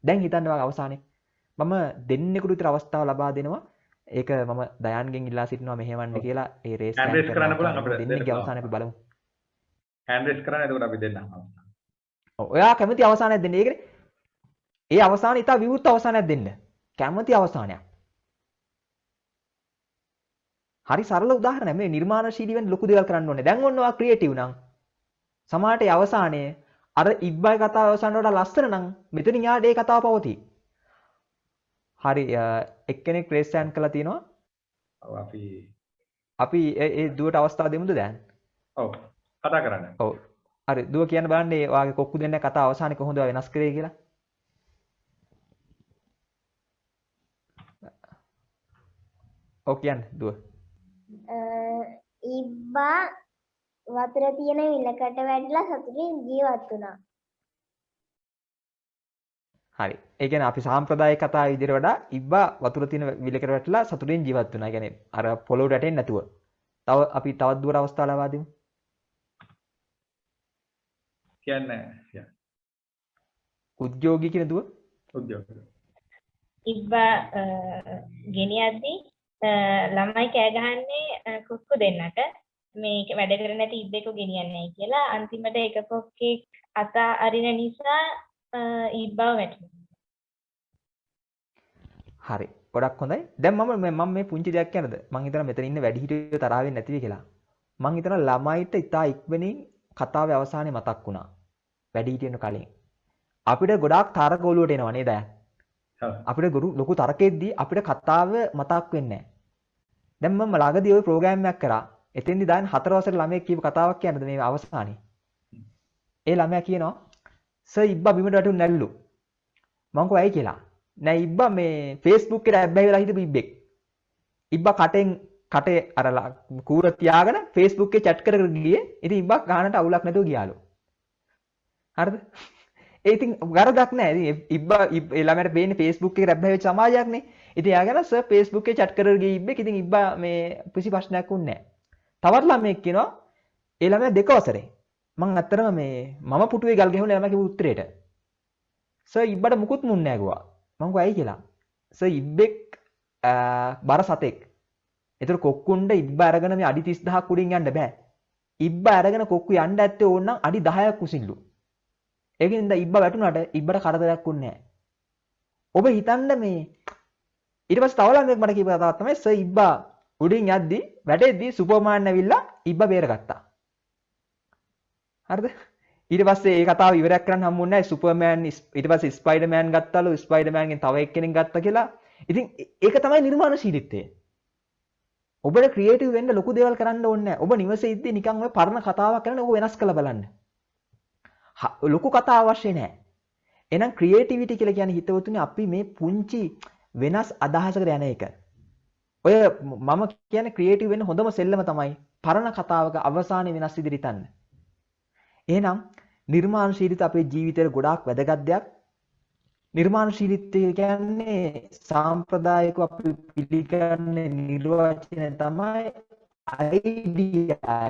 දැන් හිතන්න ඔයාගේ අවසානයේ මම දෙන්නෙකුට විතර අවස්ථාව ලබා දෙනවා. ඒක මම දයන්ගෙන් ඉල්ලා සිටිනවා මෙහෙවන්න කියලා ඒ රේස් කරන්න පුළුවන් අපිට දෙන්නෙක්ගේ අවසානය අපි බලමු. හෑන්ඩ් රේස් කරන්න එතකොට අපි දෙන්නම්. ඔව් ඔයා කැමති අවසානයක් දෙන්න. ඒකනේ. ඒ අවසානය ඉතා විවෘත අවසානයක් දෙන්න. කැමති අවසානයක්. හරි සරල උදාහරණයක්. මේ නිර්මාණශීලී වෙන්න ලොකු දේවල් කරන්න ඕනේ. දැන් ඔන්න ඔයා ක්‍රියේටිව් නම් සමහරට ඒ අවසානයේ අර ඉබ්බයි කතාව අවසානට වඩා ලස්සන නම් මෙතනින් යාට ඒ කතාව පවතී. හරි එක්කෙනෙක් රේස් හෑන්ඩ් කළා තියෙනවා. ඔව් අපි ඒ දුවට අවස්ථාව දෙමුද දැන්? ඔව් කතා කරන්න. ඔව්. හරි දුව කියන්න බලන්න ඒ වාගේ කොක්කු දෙන්න කතාව අවසානයේ කොහොමද වෙනස් කරේ කියලා. ඔව් කියන්න දුව. ඉබ්බා වතුර තියෙන විලකට වැටිලා සතුටින් ජීවත් වුණා. හරි. ඒ කියන්නේ අපි සාම්ප්‍රදායික කතාව විදිහට වඩා ඉබ්බා වතුර තියෙන විලකට වැටිලා සතුටින් ජීවත් වුණා. ඒ කියන්නේ අර පොළොවට වැටෙන්නේ නැතුව. තව අපි තවත් දුවට අවස්ථාව ලබා දෙමු. කියන්නේ උද්‍යෝගී කියන දුව. උද්‍යෝගී. ඉබ්බා ගෙනියද්දී ළමයි කෑ ගහන්නේ කොක්කු දෙන්නට මේක වැඩ කරන්නේ නැති ඉබ්බෙකු ගෙනියන්නේ නැහැ කියලා අන්තිමට එක කොක්කෙක් අත අරින නිසා ඉබ්බව වැටුණා. හරි. ගොඩක් හොඳයි. දැන් මම මේ පුංචි දෙයක් කියනද? මං හිතනවා මෙතන ඉන්න වැඩිහිටියෝ තරහ වෙන්නේ නැති වෙයි කියලා. මං හිතනවා ළමයිට ඉතා ඉක්මනින් කතාවේ අවසානයේ මතක් වුණා. වැඩිහිටියන් කලින්. අපිට ගොඩාක් තර්ක ඔලුවට එනවා නේද? ඔව්. අපිට ලොකු තර්කෙද්දී අපිට කතාව මතක් වෙන්නේ නැහැ. දැන් මම ළඟදී ওই ප්‍රෝග්‍රෑම් එකක් කරා. එතෙන්දී දාන 4 වසරේ ළමයෙක් කියපු කතාවක් කියන්නද මේ අවසානයේ. ඒ ළමයා කියනවා සර් ඉබ්බා බිමට වැටුනේ නැල්ලු. මං කෝ ඇයි කියලා. නෑ ඉබ්බා මේ Facebook එකට ඇබ්බැහි වෙලා හිටපු ඉබ්බෙක්. ඉබ්බා කටේ අර කූර තියාගෙන Facebook එකේ chat කර කර ගියේ. ඉතින් ඉබ්බා ගානට අවුලක් නැතුව ගියාලු. හරිද? ඒ ඉතින් වරදක් නෑ. ඉතින් ඉබ්බා ඒ ළමයාට පේන්නේ Facebook එකට ඇබ්බැහි වෙච්ච සමාජයක්නේ. ඉතින් එයාගෙන සර් Facebook එකේ chat කර කර ගිය ඉබ්බෙක්. ඉතින් ඉබ්බා මේ කිසි ප්‍රශ්නයක් වුණේ නෑ. තවත් ළමයෙක් කියනවා ඒ ළමයා 2 වසරේ. මං අත්‍තරම මම පුටුවේ ගල් ගැහුණා ළමයා කිව්ව උත්තරේට. සර් ඉබ්බට මුකුත් මුන්නේ නෑ ගුවා. මං කිව්වා ඇයි කියලා. සර් ඉබ්බෙක් බර සතෙක්. ඒතර කොක්කුන්ට ඉබ්බා අරගෙන මේ අඩි 30000ක් උඩින් යන්න බෑ. ඉබ්බා අරගෙන කොක්කු යන්න ඇත්තේ ඕනනම් අඩි 10ක් උසින්ලු. ඒකින්ද ඉබ්බා වැටුණාට ඉබ්බට කරදරයක් වුණේ නෑ. ඔබ හිතන්න මේ ඊට පස්සේ තව ළමෙක් මට කියපු කතාවක් තමයි සර් ඉබ්බා උඩින් යද්දි වැටෙද්දි සුපර්මාන් ඇවිල්ලා ඉබ්බා බේරගත්තා. හරිද? ඊට පස්සේ ඒ කතාව ඉවරයක් කරන්න හම්බුන්නේ නැහැ. සුපර්මෑන් ඊට පස්සේ ස්පයිඩර්මෑන් ගත්තලු. ස්පයිඩර්මෑන්ගෙන් තව එක්කෙනෙක් ගත්තා කියලා. ඉතින් ඒක තමයි නිර්මාණශීලීත්වය. ඔබට ක්‍රියේටිව් වෙන්න ලොකු දේවල් කරන්න ඕනේ නැහැ. ඔබ නිවසේ ඉද්දි නිකන් ඔය පරණ කතාවක් කරන ඔබ වෙනස් කරලා බලන්න. ලොකු කතා අවශ්‍ය නැහැ. එහෙනම් ක්‍රියේටිවිටි කියලා කියන්නේ හිතවතුනි අපි මේ පුංචි වෙනස් අදහසකට යන එක. ඔය මම කියන්නේ ක්‍රියේටිව් වෙන්න හොඳම සෙල්ලම තමයි පරණ කතාවක අවසානයේ වෙනස් විදිහට හිතන්න. එහෙනම් නිර්මාණශීලීත්වය අපේ ජීවිතේට ගොඩාක් වැදගත් දෙයක්. නිර්මාණශීලීත්වය කියන්නේ සාම්ප්‍රදායිකව අපි පිළිගන්න නිර්වචනය තමයි අයිඩියා.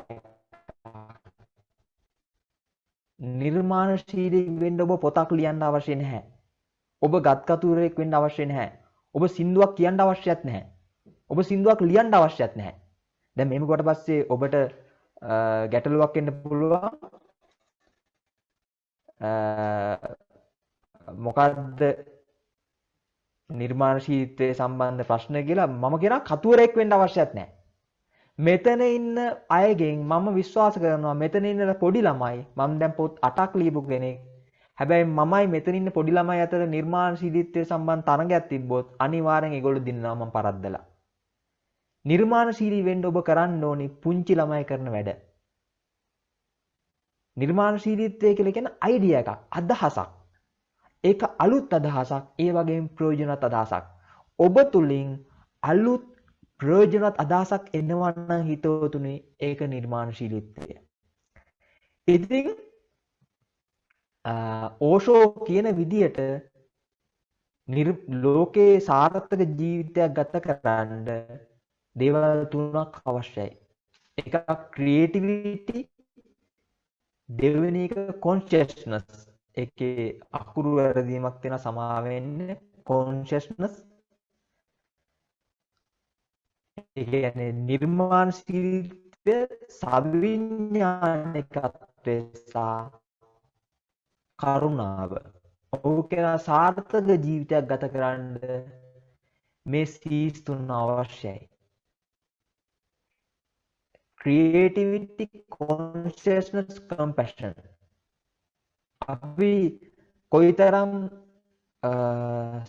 නිර්මාණශීලී වෙන්න ඔබ පොතක් ලියන්න අවශ්‍ය නැහැ. ඔබ ගත්කතුරෙක් වෙන්න අවශ්‍ය නැහැ. ඔබ සින්දුවක් කියන්න අවශ්‍යත් නැහැ. ඔබ සින්දුවක් ලියන්න අවශ්‍යත් නැහැ. දැන් මේක කොට පස්සේ ඔබට ගැටලුවක් එන්න පුළුවන්. මොකද්ද නිර්මාණශීලීත්වයේ සම්බන්ධ ප්‍රශ්න කියලා මම කියනවා කතුවරෙක් වෙන්න අවශ්‍යත් නැහැ. මෙතන ඉන්න අයගෙන් මම විශ්වාස කරනවා මෙතන ඉන්න පොඩි ළමයි මම දැන් පොත් 8ක් ලියපු කෙනෙක්. හැබැයි මමයි මෙතන ඉන්න පොඩි ළමයි අතර නිර්මාණශීලීත්වයේ සම්බන්ධ තරඟයක් තිබ්බොත් අනිවාර්යෙන් ඒගොල්ලෝ දිනනවා මම පරද්දලා. නිර්මාණශීලී වෙන්න ඔබ කරන්න ඕනි පුංචි ළමයි කරන වැඩ. නිර්මාණශීලීත්වය කියලා කියන්නේ අයිඩියා එකක්, අදහසක්. ඒක අලුත් අදහසක්, ඒ වගේම ප්‍රයෝජනවත් අදහසක්. ඔබ තුලින් අලුත් ප්‍රයෝජනවත් අදහසක් එනවා නම් හිතවතුනි ඒක නිර්මාණශීලීත්වය. ඉතින් ඕෂෝ කියන විදියට ලෝකේ සාර්ථක ජීවිතයක් ගත කරන්න දේවල් තුනක් අවශ්‍යයි. එකක් ක්‍රියේටිවිටි, දෙවෙනි එක කොන්ෂස්නස්. ඒකේ අකුරු වැරදීමක් තියෙන සමා වෙන්නේ කොන්ෂස්නස්. ඒ කියන්නේ නිර්මාණශීලීත්වය සවිඥානිකත්වය සහ කරුණාව. ඔහු කියන සාර්ථක ජීවිතයක් ගත කරන්න මේ සීස් තුන අවශ්‍යයි. creativity, consciousness, compassion. අපි කොයිතරම්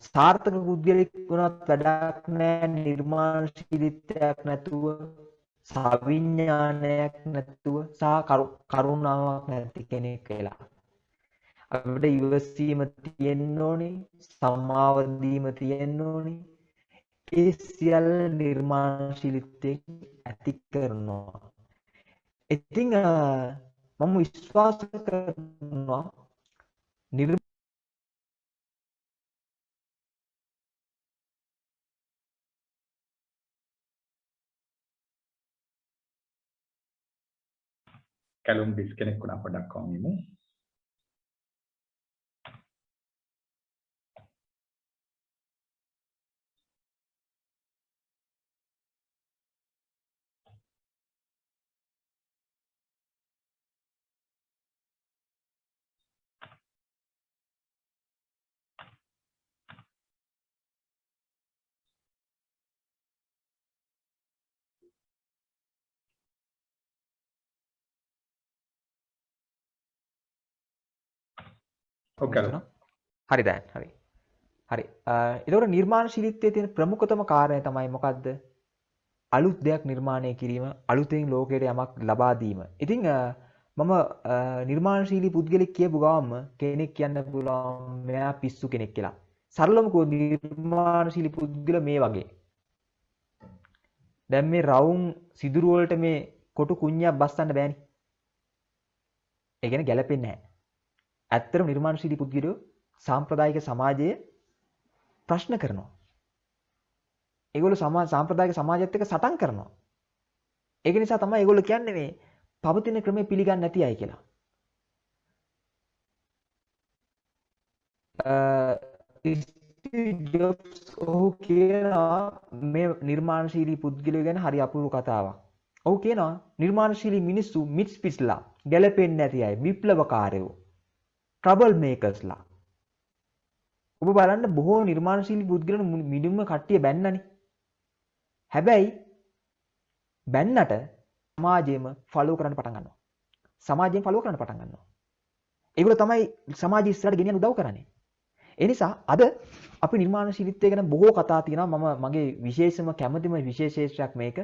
සාර්ථක පුද්ගලෙක් වුණත් වැඩක් නැහැ නිර්මාණශීලීත්වයක් නැතුව, සවිඥානයක් නැතුව සහ කරුණාවක් නැති කෙනෙක් කියලා. අපිට ඉවසීම තියෙන්න ඕනේ, සමාව දීම තියෙන්න ඕනේ. ඒ සියල්ල නිර්මාණශීලීත්වයෙන් ඇති කරනවා. ඉතින් මම විශ්වාස කරනවා කැලුම් ඩිස්කනෙක්ට් වුණා පොඩ්ඩක් කොහොමද? ඔව් කැලුම්. හරි දැන් හරි. හරි. එතකොට නිර්මාණශීලීත්වයේ තියෙන ප්‍රමුඛතම කාරණය තමයි මොකද්ද? අලුත් දෙයක් නිර්මාණය කිරීම, අලුතෙන් ලෝකයට යමක් ලබා දීම. ඉතින් මම නිර්මාණශීලී පුද්ගලෙක් කියපු ගමන්ම කෙනෙක් කියන්න පුළුවන් මෙයා පිස්සු කෙනෙක් කියලා. සරලවම කෝ නිර්මාණශීලී පුද්ගල මේ වගේ. දැන් මේ රවුම් සිදුරු වලට මේ කොටු කුඤ්ඤයක් බස්සන්න බෑනේ. ඒ කියන්නේ ගැලපෙන්නේ නැහැ. ඇත්තටම නිර්මාණශීලී පුද්ගලයෝ සාම්ප්‍රදායික සමාජයේ ප්‍රශ්න කරනවා. ඒගොල්ලෝ සාම්ප්‍රදායික සමාජයත් එක්ක සටන් කරනවා. ඒක නිසා තමයි ඒගොල්ලෝ කියන්නේ මේ පවතින ක්‍රමය පිළිගන්නේ නැති අය කියලා. ස්ටීව් ජොබ්ස් ඔහු කියනවා මේ නිර්මාණශීලී පුද්ගලයෝ ගැන හරි අපූර්ව කතාවක්. ඔහු කියනවා නිර්මාණශීලී මිනිස්සු මිත්ස්පිස්ලා ගැලපෙන්නේ නැති අය, විප්ලවකාරයෝ, ට්‍රබල් මේකර්ස්ලා. ඔබ බලන්න බොහෝ නිර්මාණශීලී පුද්ගලයන් මිනිම්ම කට්ටිය බැන්නනේ. හැබැයි බැන්නට සමාජයේම ෆලෝ කරන්න පටන් ගන්නවා. සමාජයෙන් ෆලෝ කරන්න පටන් ගන්නවා. ඒගොල්ලෝ තමයි සමාජය ඉස්සරහට ගෙනියන්න උදව් කරන්නේ. ඒ නිසා අද අපි නිර්මාණශීලීත්වය ගැන බොහෝ කතා තියෙනවා. මම මගේ විශේෂම කැමතිම විශේෂේෂයක් මේක.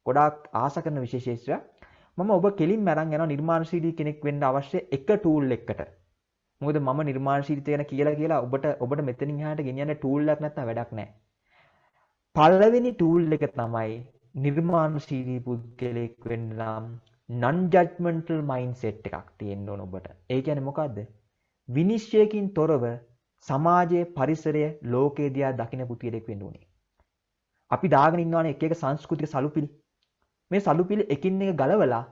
ගොඩාක් ආස කරන විශේෂේෂයක්. මම ඔබ කෙලින්ම අරන් යනවා නිර්මාණශීලී කෙනෙක් වෙන්න අවශ්‍ය එක ටූල් එකකට. මොකද මම නිර්මාණශීලීත්වය ගැන කියලා ඔබට මෙතනින් එහාට ගෙනියන්න ටූල් එකක් නැත්නම් වැඩක් නැහැ. පළවෙනි ටූල් එක තමයි නිර්මාණශීලී පුද්ගලයෙක් වෙන්න නම් non judgmental mindset එකක් තියෙන්න ඕන ඔබට. ඒ කියන්නේ මොකද්ද? විනිශ්චයකින් තොරව සමාජයේ පරිසරය ලෝකයේ දිහා දකින පුද්ගලයෙක් වෙන්න ඕනේ. අපි දාගෙන ඉන්නවනේ එක එක සංස්කෘතික සලුපිලි. මේ සලුපිලි එකින් එක ගලවලා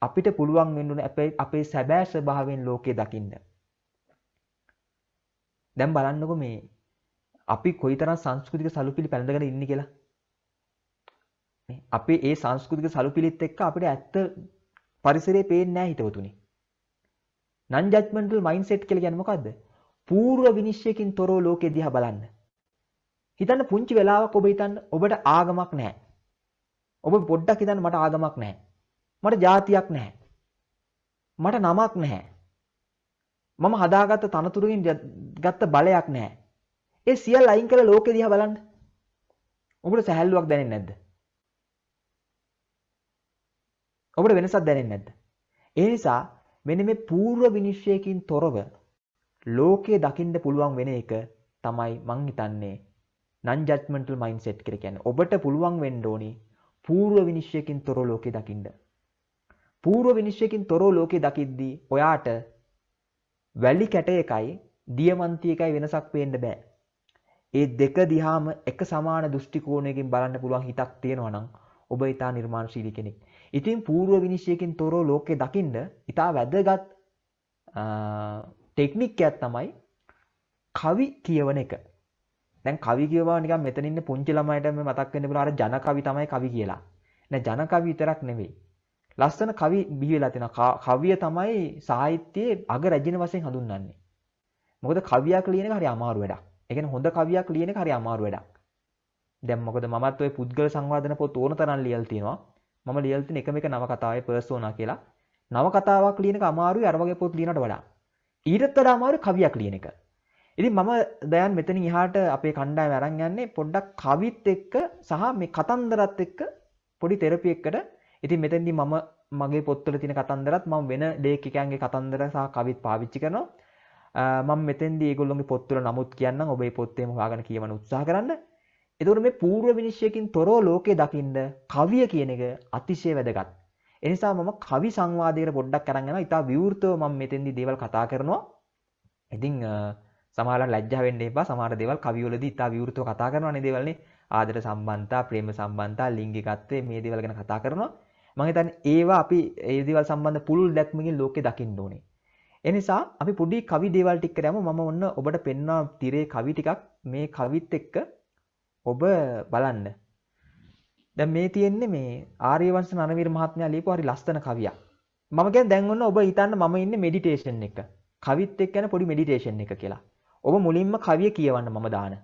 අපිට පුළුවන් වෙන්න ඕනේ අපේ සැබෑ ස්වභාවයෙන් ලෝකේ දකින්න. දැන් බලන්නකො මේ අපි කොයිතරම් සංස්කෘතික සලුපිලි පැලඳගෙන ඉන්නේ කියලා. අපි ඒ සංස්කෘතික සලුපිලිත් එක්ක අපිට ඇත්ත පරිසරයේ පේන්නේ නැහැ හිතවතුනි. non judgmental mindset කියලා කියන්නේ මොකද්ද? පූර්ව විනිශ්චයකින් තොරව ලෝකෙ දිහා බලන්න. හිතන්න පුංචි වෙලාවක් ඔබ හිතන්න ඔබට ආගමක් නැහැ. ඔබ පොඩ්ඩක් හිතන්න මට ආගමක් නැහැ. මට ජාතියක් නැහැ. මට නමක් නැහැ. මම හදාගත්ත තනතුරකින් ගත්ත බලයක් නැහැ. ඒ සියල්ල අයින් කරලා ලෝකෙ දිහා බලන්න. ඔබට සැහැල්ලුවක් දැනෙන්නේ නැද්ද? ඔබට වෙනසක් දැනෙන්නේ නැද්ද? ඒ නිසා මෙන්න මේ පූර්ව විනිශ්චයකින් තොරව ලෝකයේ දකින්න පුළුවන් වෙන එක තමයි මං හිතන්නේ non judgmental mindset කියලා කියන්නේ. ඔබට පුළුවන් වෙන්න ඕනි පූර්ව විනිශ්චයකින් තොරව ලෝකේ දකින්න. පූර්ව විනිශ්චයකින් තොරව ලෝකේ දකිද්දී ඔයාට වැලි කැට එකයි දියමන්ති එකයි වෙනසක් පේන්න බෑ. ඒ දෙක දිහාම එක සමාන දෘෂ්ටි කෝණයකින් බලන්න පුළුවන් හිතක් තියෙනවා නම් ඔබ ඊටා නිර්මාණශීලී කෙනෙක්. ඉතින් පූර්ව විනිශ්චයකින් තොරව ලෝකේ දකින්න ඊටා වැදගත් ටෙක්නික් එකක් තමයි කවි කියවන එක. දැන් කවි කියවවා නිකන් මෙතන ඉන්න පුංචි ළමයිට මේ මතක් වෙන්න පුළුවන් අර ජන කවි තමයි කවි කියලා. නෑ ජන කවි විතරක් නෙවෙයි. ලස්සන කවි බිහි වෙලා තියෙනවා. කවිය තමයි සාහිත්‍යයේ අග රැජින වශයෙන් හඳුන්වන්නේ. මොකද කවියක් ලියන එක හරි අමාරු වැඩක්. ඒ කියන්නේ හොඳ කවියක් ලියන එක හරි අමාරු වැඩක්. දැන් මොකද මමත් ඔය පුද්ගල සංවාදන පොත් ඕන තරම් ලියලා තියෙනවා. මම ලියලා තියෙන එකම එක නවකතාවේ පර්සෝනා කියලා. නවකතාවක් ලියන එක අමාරුයි අර වගේ පොත් ලියනට වඩා. ඊටත් වඩා අමාරුයි කවියක් ලියන එක. ඉතින් මම දැන් මෙතනින් එහාට අපේ කණ්ඩායම අරන් යන්නේ පොඩ්ඩක් කවිත් එක්ක සහ මේ කතන්දරත් එක්ක පොඩි තෙරපි එකකට. ඉතින් මෙතෙන්දී මම මගේ පොත්වල තියෙන කතන්දරත් මම වෙන ලේඛකයන්ගේ කතන්දර සහ කවිත් පාවිච්චි කරනවා. මම මෙතෙන්දී ඒගොල්ලෝගේ පොත්වල නමුත් කියන්නම් ඔබ මේ පොත් එහෙම හොයාගෙන කියවන්න උත්සාහ කරන්න. එතකොට මේ පූර්ව විනිශ්චයකින් තොරව ලෝකේ දකින්න කවිය කියන එක අතිශය වැදගත්. ඒ නිසා මම කවි සංවාදයකට පොඩ්ඩක් අරන් යනවා. ඉතා විවෘතව මම මෙතෙන්දී දේවල් කතා කරනවා. ඉතින් සමහරවල් ලැජ්ජා වෙන්න එපා. සමහර දේවල් කවිවලදී ඉතා විවෘතව කතා කරනවානේ දේවල්නේ. ආදර සම්බන්ධතා, ප්‍රේම සම්බන්ධතා, ලිංගිකත්වය මේ දේවල් ගැන කතා කරනවා. මම හිතන්නේ ඒවා අපි ඒ දේවල් සම්බන්ධ පුළුල් දැක්මකින් ලෝකේ දකින්න ඕනේ. ඒ නිසා අපි පොඩි කවි දේවල් ටික කරමු. මම ඔන්න ඔබට පෙන්වනවා තිරේ කවි ටිකක්. මේ කවිත් එක්ක ඔබ බලන්න. දැන් මේ තියෙන්නේ මේ ආර්යවංශ නරවීර මහත්මයා ලියපු හරි ලස්සන කවියක්. මම කියන්නේ දැන් ඔන්න ඔබ හිතන්න මම ඉන්නේ මෙඩිටේෂන් එක. කවිත් එක්ක යන පොඩි මෙඩිටේෂන් එක කියලා. ඔබ මුලින්ම කවිය කියවන්න මම දාන.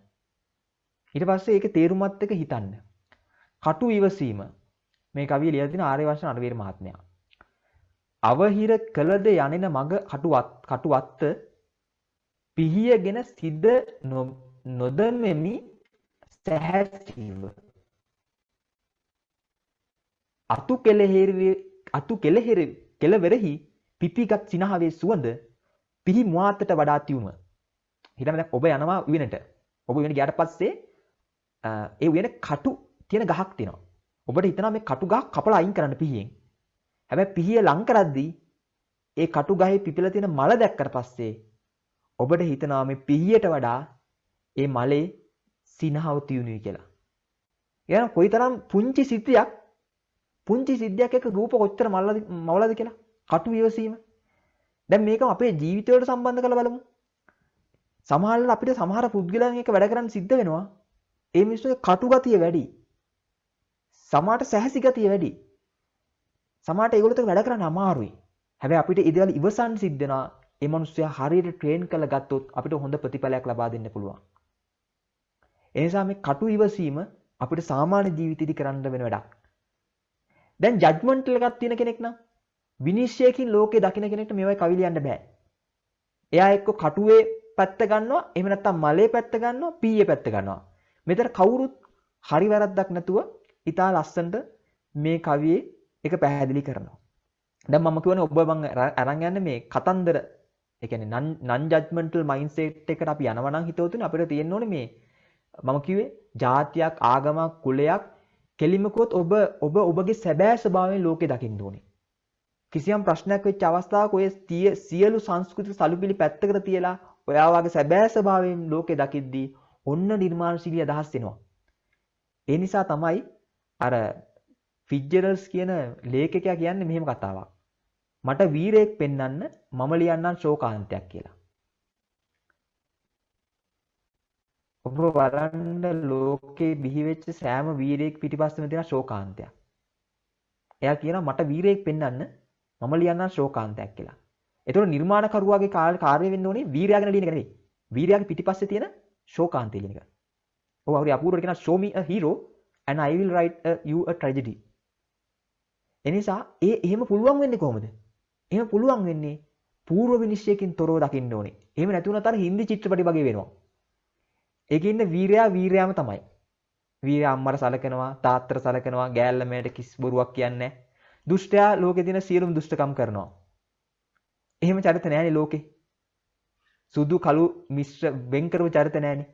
ඊට පස්සේ ඒකේ තේරුමත් එක්ක හිතන්න. කටු ඉවසීම. මේ කවිය ලියලා තියෙන ආර්යවංශ නරවීර මහත්මයා. අවහිර කළද යනෙන මග කටුවත්ත පිහියගෙන සිද නොදමෙමි සැහැසීව. අතු කෙලෙහිරි පිපිගත් සිනහවේ සුවඳ පිහි මුවාතට වඩා තියුණුව. හිතන්න දැන් ඔබ යනවා උයනට. ඔබ උයන ගියාට පස්සේ ඒ උයන කටු තියෙන ගහක් තියෙනවා. ඔබට හිතනවා මේ කටු ගහ කපලා අයින් කරන්න පිහියෙන්. හැබැයි පිහිය ලං කරද්දී ඒ කටු ගහේ පිපිලා තියෙන මල දැක්කට පස්සේ ඔබට හිතනවා මේ පිහියට වඩා ඒ මලේ සිනහව තියුණුයි කියලා. එහෙනම් කොයිතරම් පුංචි සිද්ධියක් එක්ක රූප කොච්චර මවලද කියලා. කටු විවසීම. දැන් මේක අපේ ජීවිතයට සම්බන්ධ කරලා බලමු. සමහරවිට අපිට සමහර පුද්ගලයන් එක්ක වැඩ කරන්න සිද්ධ වෙනවා. ඒ මිනිස්සුගේ කටු ගතිය වැඩි. සමහරට සැහැසි ගතිය වැඩි. සමහරට ඒගොල්ලොත් එක්ක වැඩ කරන්න අමාරුයි. හැබැයි අපිට ඒ දේවල් ඉවසන්න සිද්ධ වෙනවා. ඒ මිනිස්සයා හරියට ට්‍රේන් කරලා ගත්තොත් අපිට හොඳ ප්‍රතිඵලයක් ලබා දෙන්න පුළුවන්. ඒ නිසා මේ කටු ඉවසීම අපිට සාමාන්‍ය ජීවිතේදී කරන්න වෙන වැඩක්. දැන් ජජ්මන්ටල් එකක් තියෙන කෙනෙක් නම් විනිශ්චයකින් ලෝකේ දකින්න කෙනෙක්ට මේවයි කවිල යන්න බෑ. එයා එක්ක කටුවේ පැත්ත ගන්නවා, එහෙම නැත්නම් මලේ පැත්ත ගන්නවා, පීයේ පැත්ත ගන්නවා. මෙතන කවුරුත් හරි වැරද්දක් නැතුව ඉතා ලස්සනට මේ කවියේ එක පැහැදිලි කරනවා. දැන් මම කියවනේ ඔබ මම අරන් යන්නේ මේ කතන්දර, ඒ කියන්නේ non judgmental mindset එකට අපි යනවා නම් හිතවතුනි අපිට තියෙන්න ඕනේ මේ මම කිව්වේ ජාතියක්, ආගමක්, කුලයක් කෙලිමකොත් ඔබගේ සැබෑ ස්වභාවයෙන් ලෝකේ දකින්න ඕනේ. කිසියම් ප්‍රශ්නයක් වෙච්ච අවස්ථාවක ඔය සියලු සංස්කෘතික සලුපිලි පැත්තකට තියලා ඔයා වගේ සැබෑ ස්වභාවයෙන් ලෝකේ දකිද්දී ඔන්න නිර්මාණශීලී අදහස් එනවා. ඒ නිසා තමයි අර ෆිට්ජරල්ඩ්ස් කියන ලේඛකයා කියන්නේ මෙහෙම කතාවක්. මට වීරයෙක් පෙන්වන්න මම ලියන්නම් ශෝකාන්තයක් කියලා. ඔබ බලන්න ලෝකේ බිහි වෙච්ච සෑම වීරයෙක් පිටිපස්සෙම තියෙන ශෝකාන්තයක්. එයා කියනවා මට වීරයෙක් පෙන්වන්න මම ලියන්නම් ශෝකාන්තයක් කියලා. ඒතකොට නිර්මාණකරුවාගේ කාර්යය වෙන්න ඕනේ වීරයාගෙන ලියන එක නෙවෙයි. වීරයාගේ පිටිපස්සේ තියෙන ශෝකාන්තය ලියන එක. ඔව් හරි අපූර්වට කියනවා show me a hero and I will write you a tragedy. එනිසා එහෙම පුළුවන් වෙන්නේ කොහොමද? එහෙම පුළුවන් වෙන්නේ පූර්ව විනිශ්චයකින් තොරව දකින්න ඕනේ. එහෙම නැති වුණාට අර හින්දි චිත්‍රපටි වගේ වෙනවා. ඒකේ ඉන්න වීරයාම තමයි. වීරයා අම්මට සලකනවා, තාත්තට සලකනවා, ගෑල්ල මෑට කිස් බොරුවක් කියන්නේ නැහැ. දුෂ්ටයා ලෝකේ තියෙන සියලුම දුෂ්ටකම් කරනවා. එහෙම චරිත නැහැනේ ලෝකේ. සුදු කළු මිශ්‍ර වෙන් කරව චරිත නැහැනේ.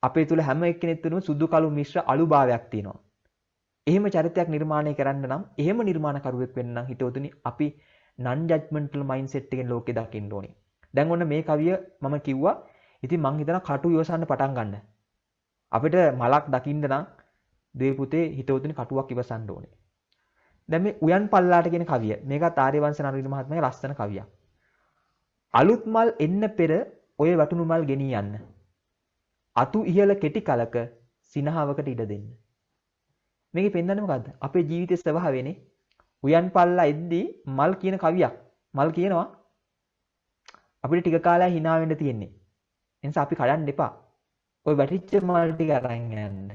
අපේ තුල හැම එක්කෙනෙක් තුනම සුදු කළු මිශ්‍ර අලුභාවයක් තියෙනවා. එහෙම චරිතයක් නිර්මාණය කරන්න නම් එහෙම නිර්මාණකරුවෙක් වෙන්න නම් හිතවතුනි අපි non judgmental mindset එකෙන් ලෝකේ දකින්න ඕනේ. දැන් ඔන්න මේ කවිය මම කිව්වා. ඉතින් මං හිතනවා කටු ඉවසන්න පටන් ගන්න. අපිට මලක් දකින්න නම් දේ පුතේ හිතවතුනි කටුවක් ඉවසන්න ඕනේ. දැන් මේ උයන් පල්ලාට කියන කවිය. මේකත් ආර්යවංශ නරවිල මහත්මයාගේ ලස්සන කවියක්. අලුත් මල් එන්න පෙර ඔය වටුණු මල් ගෙනී යන්න. අතු ඉහළ කෙටි කලක සිනහවකට ඉඩ දෙන්න. මේකේ පෙන්නන්නේ මොකද්ද? අපේ ජීවිතයේ ස්වභාවයනේ. උයන් පල්ලා එද්දී මල් කියන කවියක්. මල් කියනවා අපිට ටික කාලයක් hina වෙන්න තියෙන්නේ. ඒ නිසා අපි කඩන්න එපා. ඔය වැටිච්ච මල් ටික අරන් යන්න.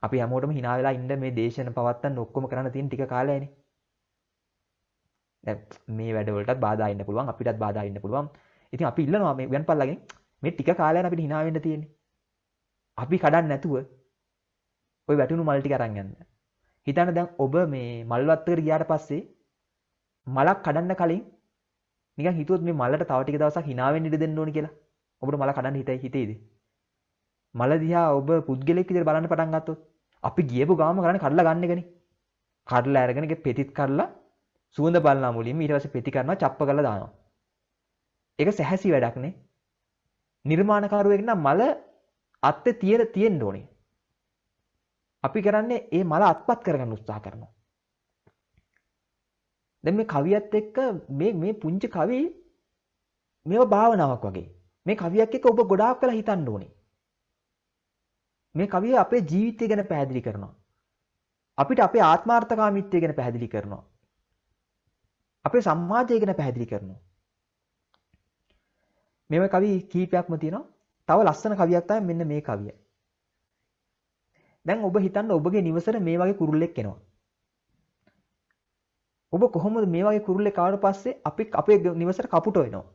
අපි හැමෝටම hina වෙලා ඉන්න මේ දේශන පවත්තන්න ඔක්කොම කරන්න තියෙන ටික කාලයනේ. දැන් මේ වැඩවලටත් බාධා ඉන්න පුළුවන්, අපිටත් බාධා ඉන්න පුළුවන්. ඉතින් අපි ඉල්ලනවා මේ උයන් පල්ලාගෙන් මේ ටික කාලයක් අපිට hina වෙන්න තියෙන්නේ. අපි කඩන්න නැතුව ඔය වැටුණු මල් ටික අරන් යන්න. හිතන්න දැන් ඔබ මේ මල් වත්තකට ගියාට පස්සේ මලක් කඩන්න කලින් නිකන් හිතුවොත් මේ මලට තව ටික දවසක් hina වෙන්න ඉඩ දෙන්න ඕනි කියලා. ඔබට මල කඩන්න හිතෙයිද? මල දිහා ඔබ පුද්ගලෙක් විදිහට බලන්න පටන් ගත්තොත් අපි ගියපු ගාම කරන්නේ කඩලා ගන්න එකනේ. කඩලා අරගෙන ඒක පෙතිත් කඩලා සුවඳ බලනවා මුලින්ම ඊට පස්සේ පෙති කරනවා චප්ප කරලා දානවා. ඒක සැහැසි වැඩක් නේ. නිර්මාණකාරයෙක් නම් මල අත්තේ තියෙන්න ඕනේ. අපි කරන්නේ මේ මල අත්පත් කරගන්න උත්සාහ කරනවා. දැන් මේ කවියත් එක්ක මේ පුංචි කවි මේව භාවනාවක් වගේ. මේ කවියක් එක්ක ඔබ ගොඩාක් වෙලා හිතන්න ඕනේ. මේ කවිය අපේ ජීවිතය ගැන පැහැදිලි කරනවා. අපිට අපේ ආත්මාර්ථකාමීත්වය ගැන පැහැදිලි කරනවා. අපේ සමාජය ගැන පැහැදිලි කරනවා. මේ කවි කීපයක්ම තියෙනවා. තව ලස්සන කවියක් තමයි මෙන්න මේ කවිය. දැන් ඔබ හිතන්න ඔබගේ නිවසට මේ වගේ කුරුල්ලෙක් එනවා. ඔබ කොහොමද මේ වගේ කුරුල්ලෙක් ආවට පස්සේ අපේ නිවසට කපුට වෙනවා.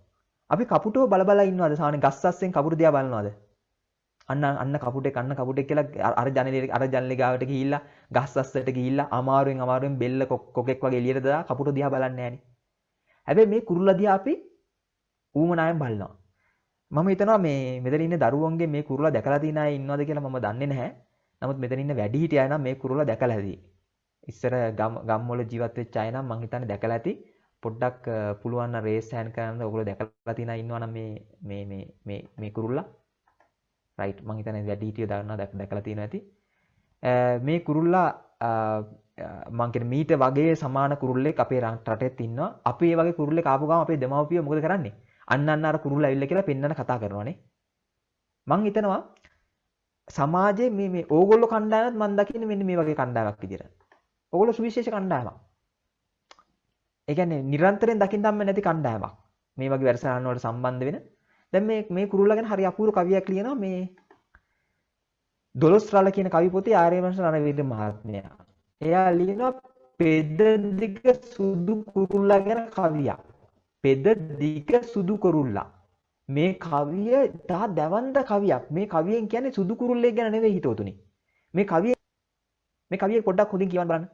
අපි කපුටෝ බල බල ඉන්නවද? සාමාන්‍ය ගස් අස්සෙන් කපුරු දිහා බලනවද? අන්න කපුටෙක් කියලා අර ජනලේ ගාවට ගිහිල්ලා ගස් අස්සට ගිහිල්ලා අමාරුවෙන් බෙල්ල කොකෙක් වගේ එළියට දාලා කපුට දිහා බලන්නේ නැහනේ. හැබැයි මේ කුරුල්ලා දිහා අපි ඌමනායෙන් බලනවා. මම හිතනවා මේ මෙතන ඉන්න දරුවන්ගේ මේ කුරුල්ලා දැකලා තියෙන අය ඉන්නවද කියලා මම දන්නේ නැහැ. නමුත් මෙතන ඉන්න වැඩිහිටිය අය නම් මේ කුරුල්ලා දැකලා ඇති. ඉස්සර ගම් වල ජීවත් වෙච්ච අය නම් මං හිතන්නේ දැකලා ඇති. පොඩ්ඩක් පුළුවන් නම් රේස් හෑන්ඩ් කරන්න ඔයගොල්ලෝ දැකලා තියෙන අය ඉන්නවා නම් මේ කුරුල්ලා. රයිට් මං හිතන්නේ වැඩිහිටිය දන්නවා දැකලා තියෙනවා ඇති. මේ කුරුල්ලා මං කියන්නේ මීට වගේ සමාන කුරුල්ලෙක් අපේ රටෙත් ඉන්නවා. අපි මේ වගේ කුරුල්ලෙක් ආපු ගමන් අපේ දෙමව්පියෝ මොකද කරන්නේ? අන්න අර කුරුල්ලා ඇවිල්ලා කියලා පෙන්නන කතා කරනවානේ. මං හිතනවා සමාජයේ මේ ඕගොල්ලෝ කණ්ඩායමත් මං දකින්නේ මෙන්න මේ වගේ කණ්ඩායමක් විදියට. ඕගොල්ලෝ සුවිශේෂ කණ්ඩායමක්. ඒ කියන්නේ නිරන්තරයෙන් දකින්න හම්බ නැති කණ්ඩායමක්. මේ වගේ වැඩසටහන් වලට සම්බන්ධ වෙන. දැන් මේ කුරුල්ලා ගැන හරි අපූර්ව කවියක් ලියනවා මේ දොළොස් රළ කියන කවි පොතේ ආර්යවංශ රණවීර මහත්මයා. එයා ලියනවා පෙද දිග සුදු කුරුල්ලා ගැන කවියක්. පෙද දිග සුදු කුරුල්ලා. මේ කවිය තා දැවන්ත කවියක්. මේ කවියෙන් කියන්නේ සුදු කුරුල්ලෙක් ගැන නෙවෙයි හිතවතුනි. මේ කවිය පොඩ්ඩක් හොඳින් කියවන්න බලන්න.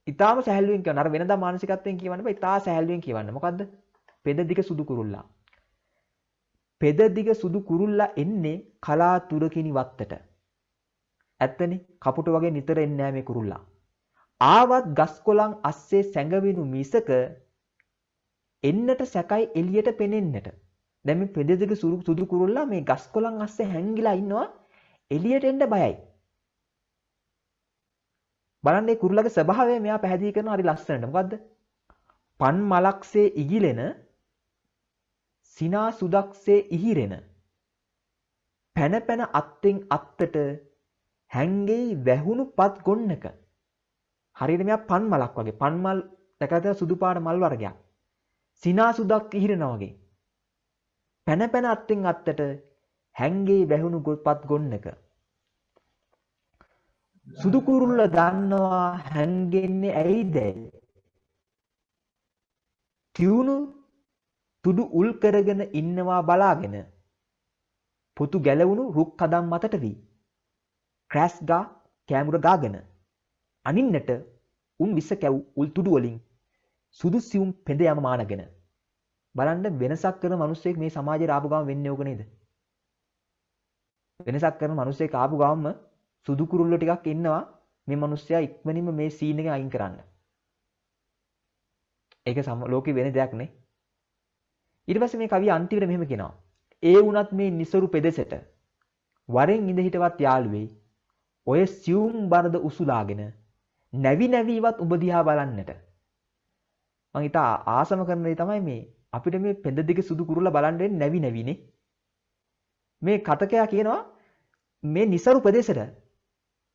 ඊටාම සැහැල්ලුවෙන් කියවන්න. අර වෙනදා මානසිකත්වයෙන් කියවන්න බෑ. ඊටා සැහැල්ලුවෙන් කියවන්න. මොකද්ද? පෙද දිග සුදු කුරුල්ලා. පෙද දිග සුදු කුරුල්ලා එන්නේ කලාතුරකිනි වත්තට. ඇත්තනේ කපුට වගේ නිතර එන්නේ නැහැ මේ කුරුල්ලා. ආවත් ගස් කොළන් අස්සේ සැඟවෙනු මිසක එන්නට සැකයි එළියට පෙනෙන්නට. දැන් මේ පෙද දිග සුදු කුරුල්ලා මේ ගස් කොළන් අස්සේ හැංගිලා ඉන්නවා එළියට එන්න බයයි. බලන්න මේ කුරුල්ලාගේ ස්වභාවය මෙයා පැහැදිලි කරනවා හරි ලස්සනට. මොකද්ද? පන් මලක්සේ ඉගිලෙන සිනා සුදක්සේ ඉහිරෙන පැන පැන අත්තෙන් අත්තට හැංගෙයි වැහුණු පත් ගොන්නක. හරියට මෙයා පන් මලක් වගේ. පන් මල් දැකලා සුදු පාට මල් වර්ගයක්. සිනා සුදක් ඉහිරෙනා වගේ. පැන පැන අත්තෙන් අත්තට හැංගෙයි වැහුණු පත් ගොන්නක. සුදු කුරුල්ල දන්නවා හැංගෙන්නේ ඇයිද? තියුණු තුඩු උල් කරගෙන ඉන්නවා බලාගෙන. පොතු ගැලවුණු රුක් කදම් මතට වී. ක්‍රෑස් ගා කැමුර ගාගෙන. අනින්නට උන් විස කැව් උල් තුඩු වලින් සුදු සියුම් පෙඳ යම මානගෙන. බලන්න වෙනසක් කරන මිනිස්සෙක් මේ සමාජයේ ආපු ගාම වෙන්නේ ඕක නේද? වෙනසක් කරන මිනිස්සෙක් ආපු ගාම සුදු කුරුල්ල ටිකක් ඉන්නවා මේ මිනිස්සයා ඉක්මනින්ම මේ සීන් එක අයින් කරන්න. ඒක ලෝකේ වෙන දෙයක් නේ. ඊට පස්සේ මේ කවිය අන්තිමට මෙහෙම කියනවා. ඒ වුණත් මේ නිසරු පෙදෙසට වරෙන් ඉඳ හිටවත් යාළුවෙයි ඔය සියුම් බරද උසුලාගෙන නැවි නැවිවත් උඹ දිහා බලන්නට. මං හිත ආසම කරන දේ තමයි මේ අපිට මේ පෙද දිග සුදු කුරුල්ලා බලන්න වෙන්නේ නැවි නැවිනේ. මේ කතකයා කියනවා මේ නිසරු ප්‍රදේශෙට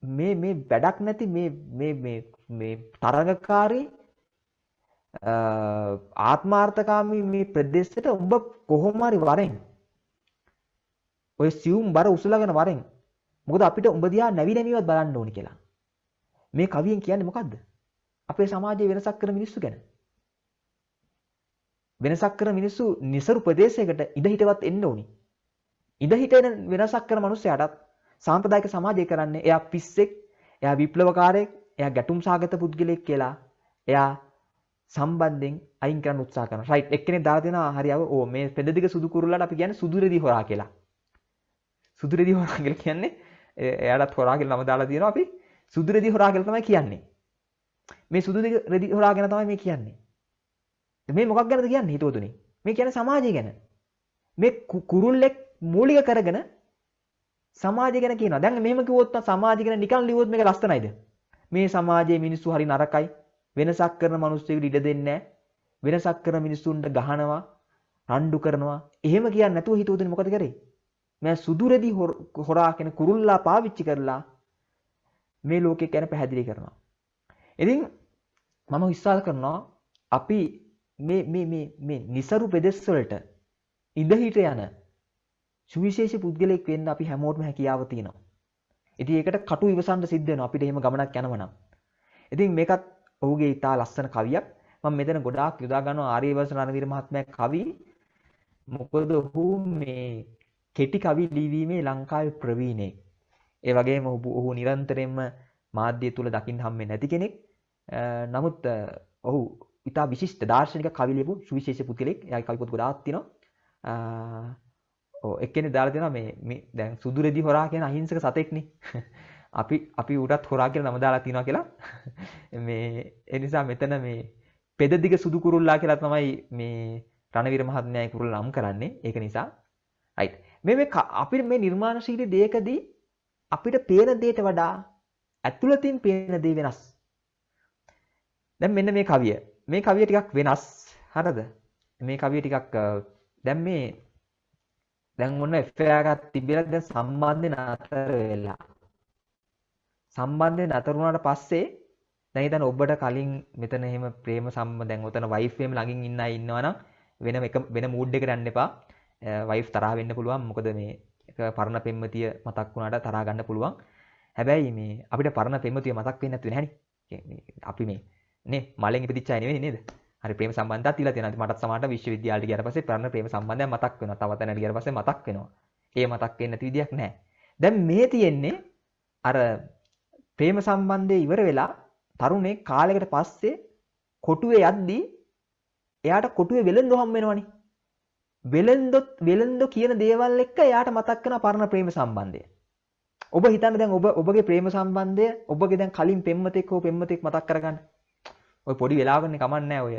මේ වැඩක් නැති මේ තරඟකාරී ආත්මාර්ථකාමී මේ ප්‍රදේශයට උඹ කොහොම හරි වරෙන් ඔය සියුම් බර උසුලාගෙන වරෙන් මොකද අපිට උඹ දිහා නැවි නැවිවත් බලන්න ඕනි කියලා. මේ කවියෙන් කියන්නේ මොකද්ද? අපේ සමාජයේ වෙනසක් කරන මිනිස්සු ගැන. වෙනසක් කරන මිනිස්සු නිසරු ප්‍රදේශයකට ඉඳ හිටවත් එන්න ඕනි. ඉඳ හිටෙන වෙනසක් කරන මිනිස්සයාටත් සාම්ප්‍රදායික සමාජය කරන්නේ එයා පිස්සෙක්, එයා විප්ලවකාරයෙක්, එයා ගැටුම් සාගත පුද්ගලයෙක් කියලා එයා සම්බන්ධයෙන් අයින් කරන්න උත්සාහ කරනවා. රයිට් එක්කෙනෙක් දාලා දෙනවා හරියව ඕ මේ පෙදදිග සුදු කුරුල්ලට අපි කියන්නේ සුදු රෙදි හොරා කියලා. සුදු රෙදි හොරා කියලා කියන්නේ එයාටත් හොරා කියලා නම දාලා තියෙනවා අපි සුදු රෙදි හොරා කියලා තමයි කියන්නේ. මේ සුදු රෙදි හොරා ගැන තමයි මේ කියන්නේ. මේ මොකක් ගැනද කියන්නේ හිතවතුනි? මේ කියන්නේ සමාජය ගැන. මේ කුරුල්ලෙක් මූලික කරගෙන සමාජය ගැන කියනවා. දැන් මෙහෙම කිව්වොත් සමාජය ගැන නිකන් ලිව්වොත් මේක ලස්සනයිද? මේ සමාජයේ මිනිස්සු හරි නරකයි. වෙනසක් කරන මිනිස්සුන්ට ඉඩ දෙන්නේ නැහැ. වෙනසක් කරන මිනිස්සුන්ට ගහනවා, රණ්ඩු කරනවා. එහෙම කියන්නේ නැතුව හිතුවොත් මොකද කරේ? මම සුදු රෙදි හොරා කියන කුරුල්ලා පාවිච්චි කරලා මේ ලෝකේ ගැන පැහැදිලි කරනවා. ඉතින් මම විශ්වාස කරනවා අපි මේ නිසරු ප්‍රදේශ වලට ඉඳ හිට යන සුවිශේෂී පුද්ගලෙක් වෙන්න අපි හැමෝටම හැකියාව තියෙනවා. ඉතින් ඒකට කටු ඉවසන්න සිද්ධ වෙනවා අපිට එහෙම ගමනක් යනවා නම්. ඉතින් මේකත් ඔහුගේ ඉතා ලස්සන කවියක්. මම මෙතන ගොඩාක් යොදා ගන්නවා ආර්යවංශ රණවීර මහත්මයාගේ කවි. මොකද ඔහු මේ කෙටි කවි ලිවීමේ ලංකාවේ ප්‍රවීණයෙක්. ඒ වගේම ඔහු නිරන්තරයෙන්ම මාධ්‍ය තුල දකින්න හම්බෙන්නේ නැති කෙනෙක්. නමුත් ඔහු ඉතා විශිෂ්ට දාර්ශනික කවි ලියපු සුවිශේෂ පුද්ගලෙක්. එයාගේ කවි පොත් ගොඩාක් තියෙනවා. එක්කෙනෙක් දාලා තියෙනවා මේ දැන් සුදුරෙදි හොරා කියන අහිංසක සතෙක්නේ. අපි ඌටත් හොරා කියලා නම දාලා තියනවා කියලා. මේ ඒ නිසා මෙතන මේ පෙදදිග සුදු කුරුල්ලා කියලා තමයි මේ රණවීර මහත්මයාගේ කුරුල්ල නම් කරන්නේ. ඒක නිසා රයිට්. මේ අපිට මේ නිර්මාණශීලී දෙයකදී අපිට පේන දෙයට වඩා ඇතුළතින් පේන දේ වෙනස්. දැන් මෙන්න මේ කවිය. මේ කවිය ටිකක් වෙනස්. හරිද? මේ කවිය ටිකක් දැන් ඔන්න FIR එකක් තිබිලා දැන් සම්බන්ධේ නතර වෙලා. සම්බන්ධේ නතර වුණාට පස්සේ දැන් හිතන්න ඔබට කලින් මෙතන එහෙම ප්‍රේම සම්බන්ධ දැන් ඔතන වයිෆ් එහෙම ළඟින් ඉන්න අය ඉන්නවනම් වෙන මූඩ් එකකට යන්න එපා. වයිෆ් තරහ වෙන්න පුළුවන්. මොකද මේ පරණ පෙම්වතිය මතක් වුණාට තරහ ගන්න පුළුවන්. හැබැයි මේ අපිට පරණ පෙම්වතිය මතක් වෙන්නේ නැතු වෙන්නේ අපි මේ නේ මලෙන් ඉපදිච්ච අය නෙවෙයි නේද? හරි ප්‍රේම සම්බන්ධයක් තියලා තියෙනවා. මටත් සමහරට විශ්වවිද්‍යාලයට ගියාට පස්සේ පරණ ප්‍රේම සම්බන්ධයක් මතක් වෙනවා. තව තැනකට ගියාට පස්සේ මතක් වෙනවා. ඒ මතක් වෙන්නේ නැති විදියක් නැහැ. දැන් මේ තියෙන්නේ අර ප්‍රේම සම්බන්ධය ඉවර වෙලා තරුණේ කාලයකට පස්සේ කොටුවේ යද්දී එයාට කොටුවේ වෙලෙන්දෝ හම් වෙනවනේ. වෙලෙන්දෝ කියන දේවල් එක්ක එයාට මතක් වෙන පරණ ප්‍රේම සම්බන්ධය. ඔබ හිතන්න දැන් ඔබගේ ප්‍රේම සම්බන්ධය ඔබගේ දැන් කලින් පෙම්වතෙක් හෝ පෙම්වතෙක් මතක් කරගන්න. ඔය පොඩි වෙලාවකනේ කමන්නේ නැහැ ඔය.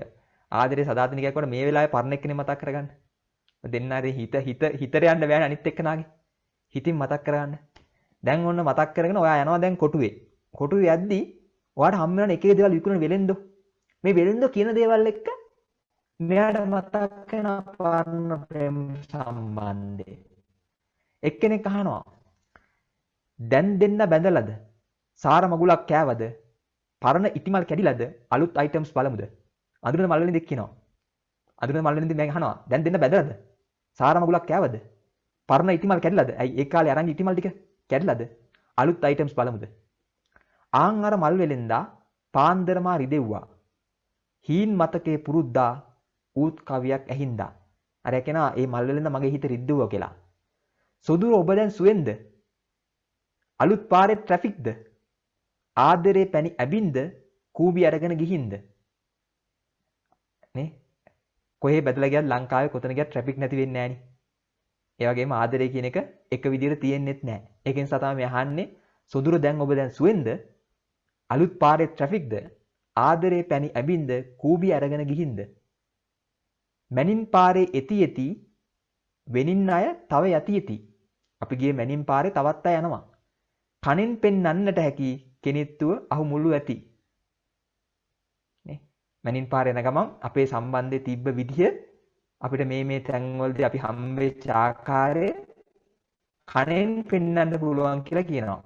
ආදරේ සදාතනිකයක් වල මේ වෙලාවේ පරණ එක්කනේ මතක් කරගන්න. දෙන්න හරි හිතට යන්න බෑනේ අනිත් එක්කනාගේ. හිතින් මතක් කරගන්න. දැන් ඔන්න මතක් කරගෙන ඔයා යනවා දැන් කොටුවේ. කොටුවේ යද්දී ඔයාට හම් වෙන එක එක දේවල් විකුණන වෙලෙන්දෝ. මේ වෙලෙන්දෝ කියන දේවල් එක්ක මෙයාට මතක් වෙන පරණ ප්‍රේම සම්බන්ධය. එක්කෙනෙක් අහනවා දැන් දෙන්න බැඳලාද? සාර මගුලක් කෑවද? පරණ ඉටිමල් කැඩිලාද? අලුත් අයිටම්ස් බලමුද? අඳුරන මල්වලින්ද කියනවා. අඳුරන මල්වලින්ද මම අහනවා දැන් දෙන්න බැඳලාද? සාර මගුලක් කෑවද? පරණ ඉටිමල් කැඩිලාද? ඇයි ඒ කාලේ අරන් ඉටිමල් ටික කැඩිලාද? අලුත් අයිටම්ස් බලමුද? ආන් අර මල් වෙලෙන්දා පාන්දරමා රිදෙව්වා. හීන් මතකේ පුරුද්දා ඌත් කවියක් ඇහින්දා. අර කියනවා මේ මල් වෙලෙන්දා මගේ හිත රිද්දුවා කියලා. සුදුර ඔබ දැන් සුවෙන්ද? අලුත් පාරේ ට්‍රැෆික්ද? ආදරේ පැණි ඇබින්ද? කූඹි අරගෙන ගිහින්ද? නේ? කොහේ බැදලා ගියත් ලංකාවේ කොතන ගියත් ට්‍රැෆික් නැති වෙන්නේ නැහනේ. ඒ වගේම ආදරේ කියන එක එක විදිහට තියෙන්නෙත් නැහැ. ඒකෙන් තමයි මේ අහන්නේ සුදුර දැන් ඔබ දැන් සුවෙන්ද? අලුත් පාරේ ට්‍රැෆික්ද? ආදරේ පැණි ඇබින්ද? කූඹි අරගෙන ගිහින්ද? මැනින් පාරේ එති වෙනින් අය තව යති. අපි ගියේ මැනින් පාරේ තවත් අය යනවා. කනෙන් පෙන්නන්නට හැකි කෙනෙත්තුව අහු මුළු ඇති. නේ? මැනින් පාරේ යන ගමන් අපේ සම්බන්ධයේ තිබ්බ විදිය අපිට මේ තැන්වලදී අපි හම්බෙච්ච ආකාරය කනෙන් පෙන්නන්න පුළුවන් කියලා කියනවා.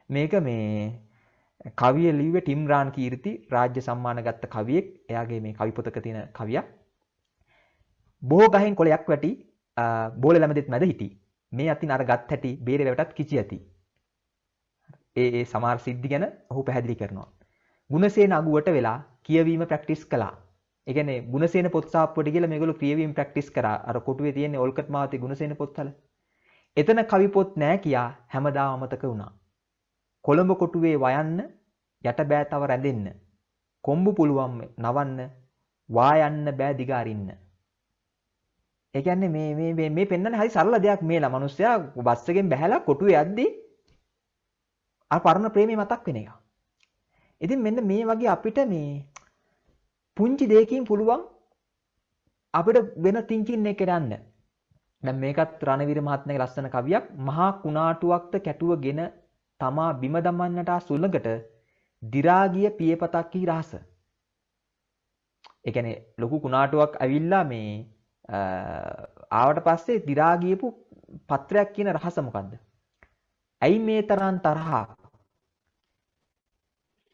මේක මේ කවිය ලිව්වේ ටිම්රාන් කීර්ති රාජ්‍ය සම්මාන ගත්ත කවියෙක්. එයාගේ මේ කවි පොතක තියෙන කවියක්. බොහෝ ගහෙන් කොළයක් වැටි බෝල ළමදෙත් මැද හිටි. මේ අතින් අර ගත් හැටි බේරේ වැටත් කිචි ඇති. ඒ සමහර සිද්ධි ගැන ඔහු පැහැදිලි කරනවා. ගුණසේන අගුවට වෙලා කියවීම ප්‍රැක්ටිස් කළා. ඒ කියන්නේ ගුණසේන පොත් සාප්පුවට ගිහලා මේගොල්ලෝ කියවීම ප්‍රැක්ටිස් කරා. අර කොටුවේ තියෙන ඕල්කට් මාවතේ ගුණසේන පොත්වල. එතන කවි පොත් නෑ කියා හැමදාම අමතක වුණා. කොළඹ කොටුවේ වයන්න යට බෑ තව රැඳෙන්න. කොම්බු පුළුවන් නවන්න වා යන්න බෑ දිගාරින්න. ඒ කියන්නේ මේ පෙන්නන්නේ හරි සරල දෙයක් මේලා. මිනිස්සයා බස් එකෙන් බැහැලා කොටුවේ යද්දී අර පරණ ප්‍රේමේ මතක් වෙන එක. ඉතින් මෙන්න මේ වගේ අපිට මේ පුංචි දෙයකින් පුළුවන් අපිට වෙන තින්කින් එකකට යන්න. දැන් මේකත් රණවීර මහත්මයාගේ ලස්සන කවියක්. මහා කුණාටුවක්ද කැටුවගෙන තමා බිම දමන්නට සුළඟට දි รา ගිය පියපතක් කී රහස. ඒ කියන්නේ ලොකු කුණාටුවක් ඇවිල්ලා මේ ආවට පස්සේ දි รา ගියපු පත්‍රයක් කියන රහස මොකද්ද? ඇයි මේ තරම් තරහා?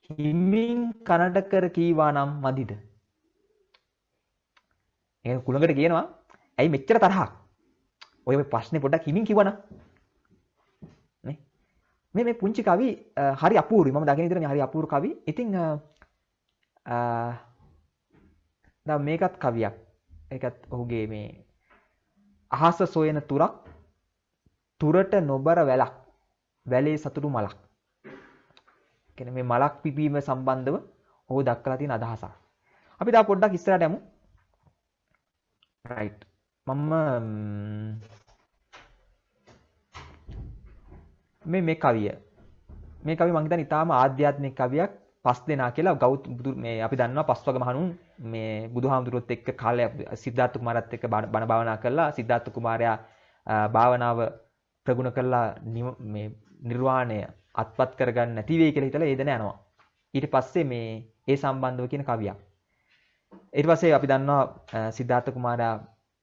හිමින් කනට කර කීවා නම් මදිද? ඒ කුළඟට කියනවා ඇයි මෙච්චර තරහක්? ඔය ප්‍රශ්නේ පොඩ්ඩක් හිමින් කිව්වනම් නේ? මේ පුංචි කවි හරි අපූර්වයි. මම දකින විදිහට මේ හරි අපූර්ව කවි. ඉතින් දැන් මේකත් කවියක්. ඒකත් ඔහුගේ මේ අහස සොයන තුරක් තුරට නොබර වැලක් වැලේ සතුටු මලක්. කියන්නේ මේ මලක් පිපීම සම්බන්ධව ඔහු දක්වලා තියෙන අදහසක්. අපි තා පොඩ්ඩක් ඉස්සරහට යමු. right. මම මේ කවිය මම හිතන්නේ ඊටාම ආධ්‍යාත්මික කවියක්. පස් දෙනා කියලා මේ අපි දන්නවා පස්වග මහණුන් මේ බුදුහාමුදුරුවොත් එක්ක කාලයක් සිද්ධාර්ථ කුමාරයත් එක්ක බණ භාවනා කළා. සිද්ධාර්ථ කුමාරයා භාවනාව ප්‍රගුණ කළා මේ නිර්වාණය අත්පත් කරගන්න නැති වෙයි කියලා හිතලා ඒ දෙන යනවා. ඊට පස්සේ මේ ඒ සම්බන්ධව කියන කවියක්. ඊට පස්සේ අපි දන්නවා සිද්ධාර්ථ කුමාරයා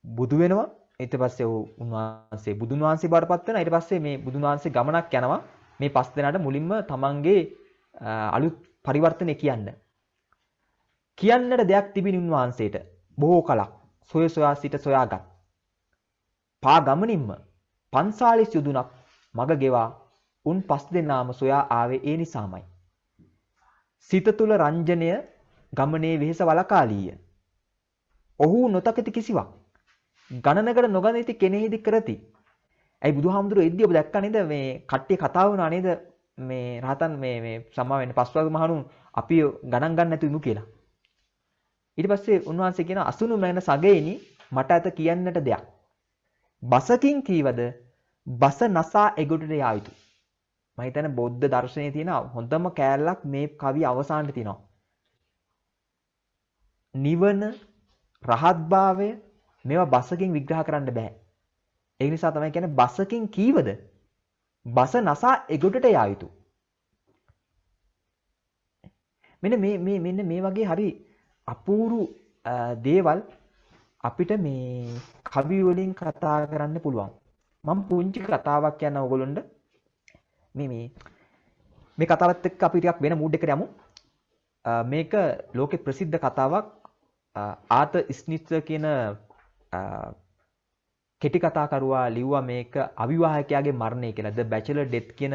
බුදු වෙනවා. ඊට පස්සේ උන්වහන්සේ බුදුන් වහන්සේ බවටපත් වෙනවා. ඊට පස්සේ මේ බුදුන් වහන්සේ ගමනක් යනවා. මේ පස් දෙනාට මුලින්ම තමන්ගේ අලුත් පරිවර්තනය කියන්නට දෙයක් තිබෙන උන්වහන්සේට බොහෝ කලක් සොයා සිට සොයාගත්. පා ගමනින්ම 45 යුදුනක් මග ගෙවා උන් පස් දෙනාම සොයා ආවේ ඒ නිසාමයි. සිත තුල රංජනය ගමනේ වෙහෙස වලකාලීය. ඔහු නොතකති කිසිවක්. ගණනකට නොගනිති කෙනෙහිදි කරති. ඇයි බුදුහාමුදුරුවෝ එද්දී ඔබ දැක්කා නේද මේ කට්ටිය කතා වුණා නේද මේ රහතන් මේ සම්මා වෙන්නේ පස්වග මහණුන් අපි ගණන් ගන්න නැතු ඉමු කියලා. ඊට පස්සේ උන්වහන්සේ කියන අසුණු මැන සගේනි මට අත කියන්නට දෙයක්. බසකින් කීවද බස නසා එගොඩට යා යුතු. මම හිතන්නේ බෞද්ධ දර්ශනයේ තියෙන හොඳම කෑල්ලක් මේ කවිය අවසානයේ තියෙනවා. නිවන රහත්භාවය මේවා බසකින් විග්‍රහ කරන්න බෑ. ඒ නිසා තමයි කියන්නේ බසකින් කීවද බස නසා එගොඩට යා යුතු. මෙන්න මේ වගේ හරි අපූරු දේවල් අපිට මේ කවි වලින් කතා කරන්න පුළුවන්. මම පුංචි කතාවක් කියන්න ඕගොල්ලොන්ට මේ කතාවත් එක්ක අපි ටිකක් වෙන මූඩ් එකකට යමු. මේක ලෝකේ ප්‍රසිද්ධ කතාවක්. ආතර් ස්නිට්සර් කියන කෙටි කතාකරුවා ලිව්වා මේක අවිවාහකයාගේ මරණය කියලා. The Bachelor Death කියන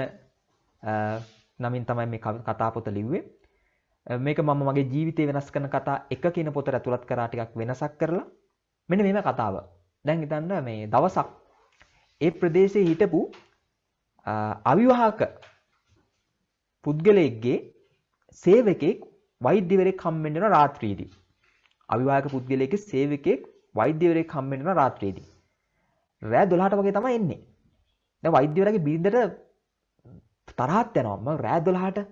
නමින් තමයි මේ කතා පොත ලිව්වේ. මේක මම මගේ ජීවිතේ වෙනස් කරන කතා එක කියන පොතට ඇතුළත් කරා ටිකක් වෙනසක් කරලා. මෙන්න මේම කතාව. දැන් හිතන්න මේ දවසක් ඒ ප්‍රදේශයේ හිටපු අවිවාහක පුද්ගලයෙක්ගේ සේවකෙක් වෛද්‍යවරයෙක් හම්බෙන්න යන රාත්‍රියේදී. අවිවාහක පුද්ගලයෙක්ගේ සේවකෙක් වෛද්‍යවරයෙක් හම්බෙන්න යන රාත්‍රියේදී. රෑ 12ට වගේ තමයි එන්නේ. දැන් වෛද්‍යවරයාගේ බිරිඳට තරහක් යනවා. මම රෑ 12ට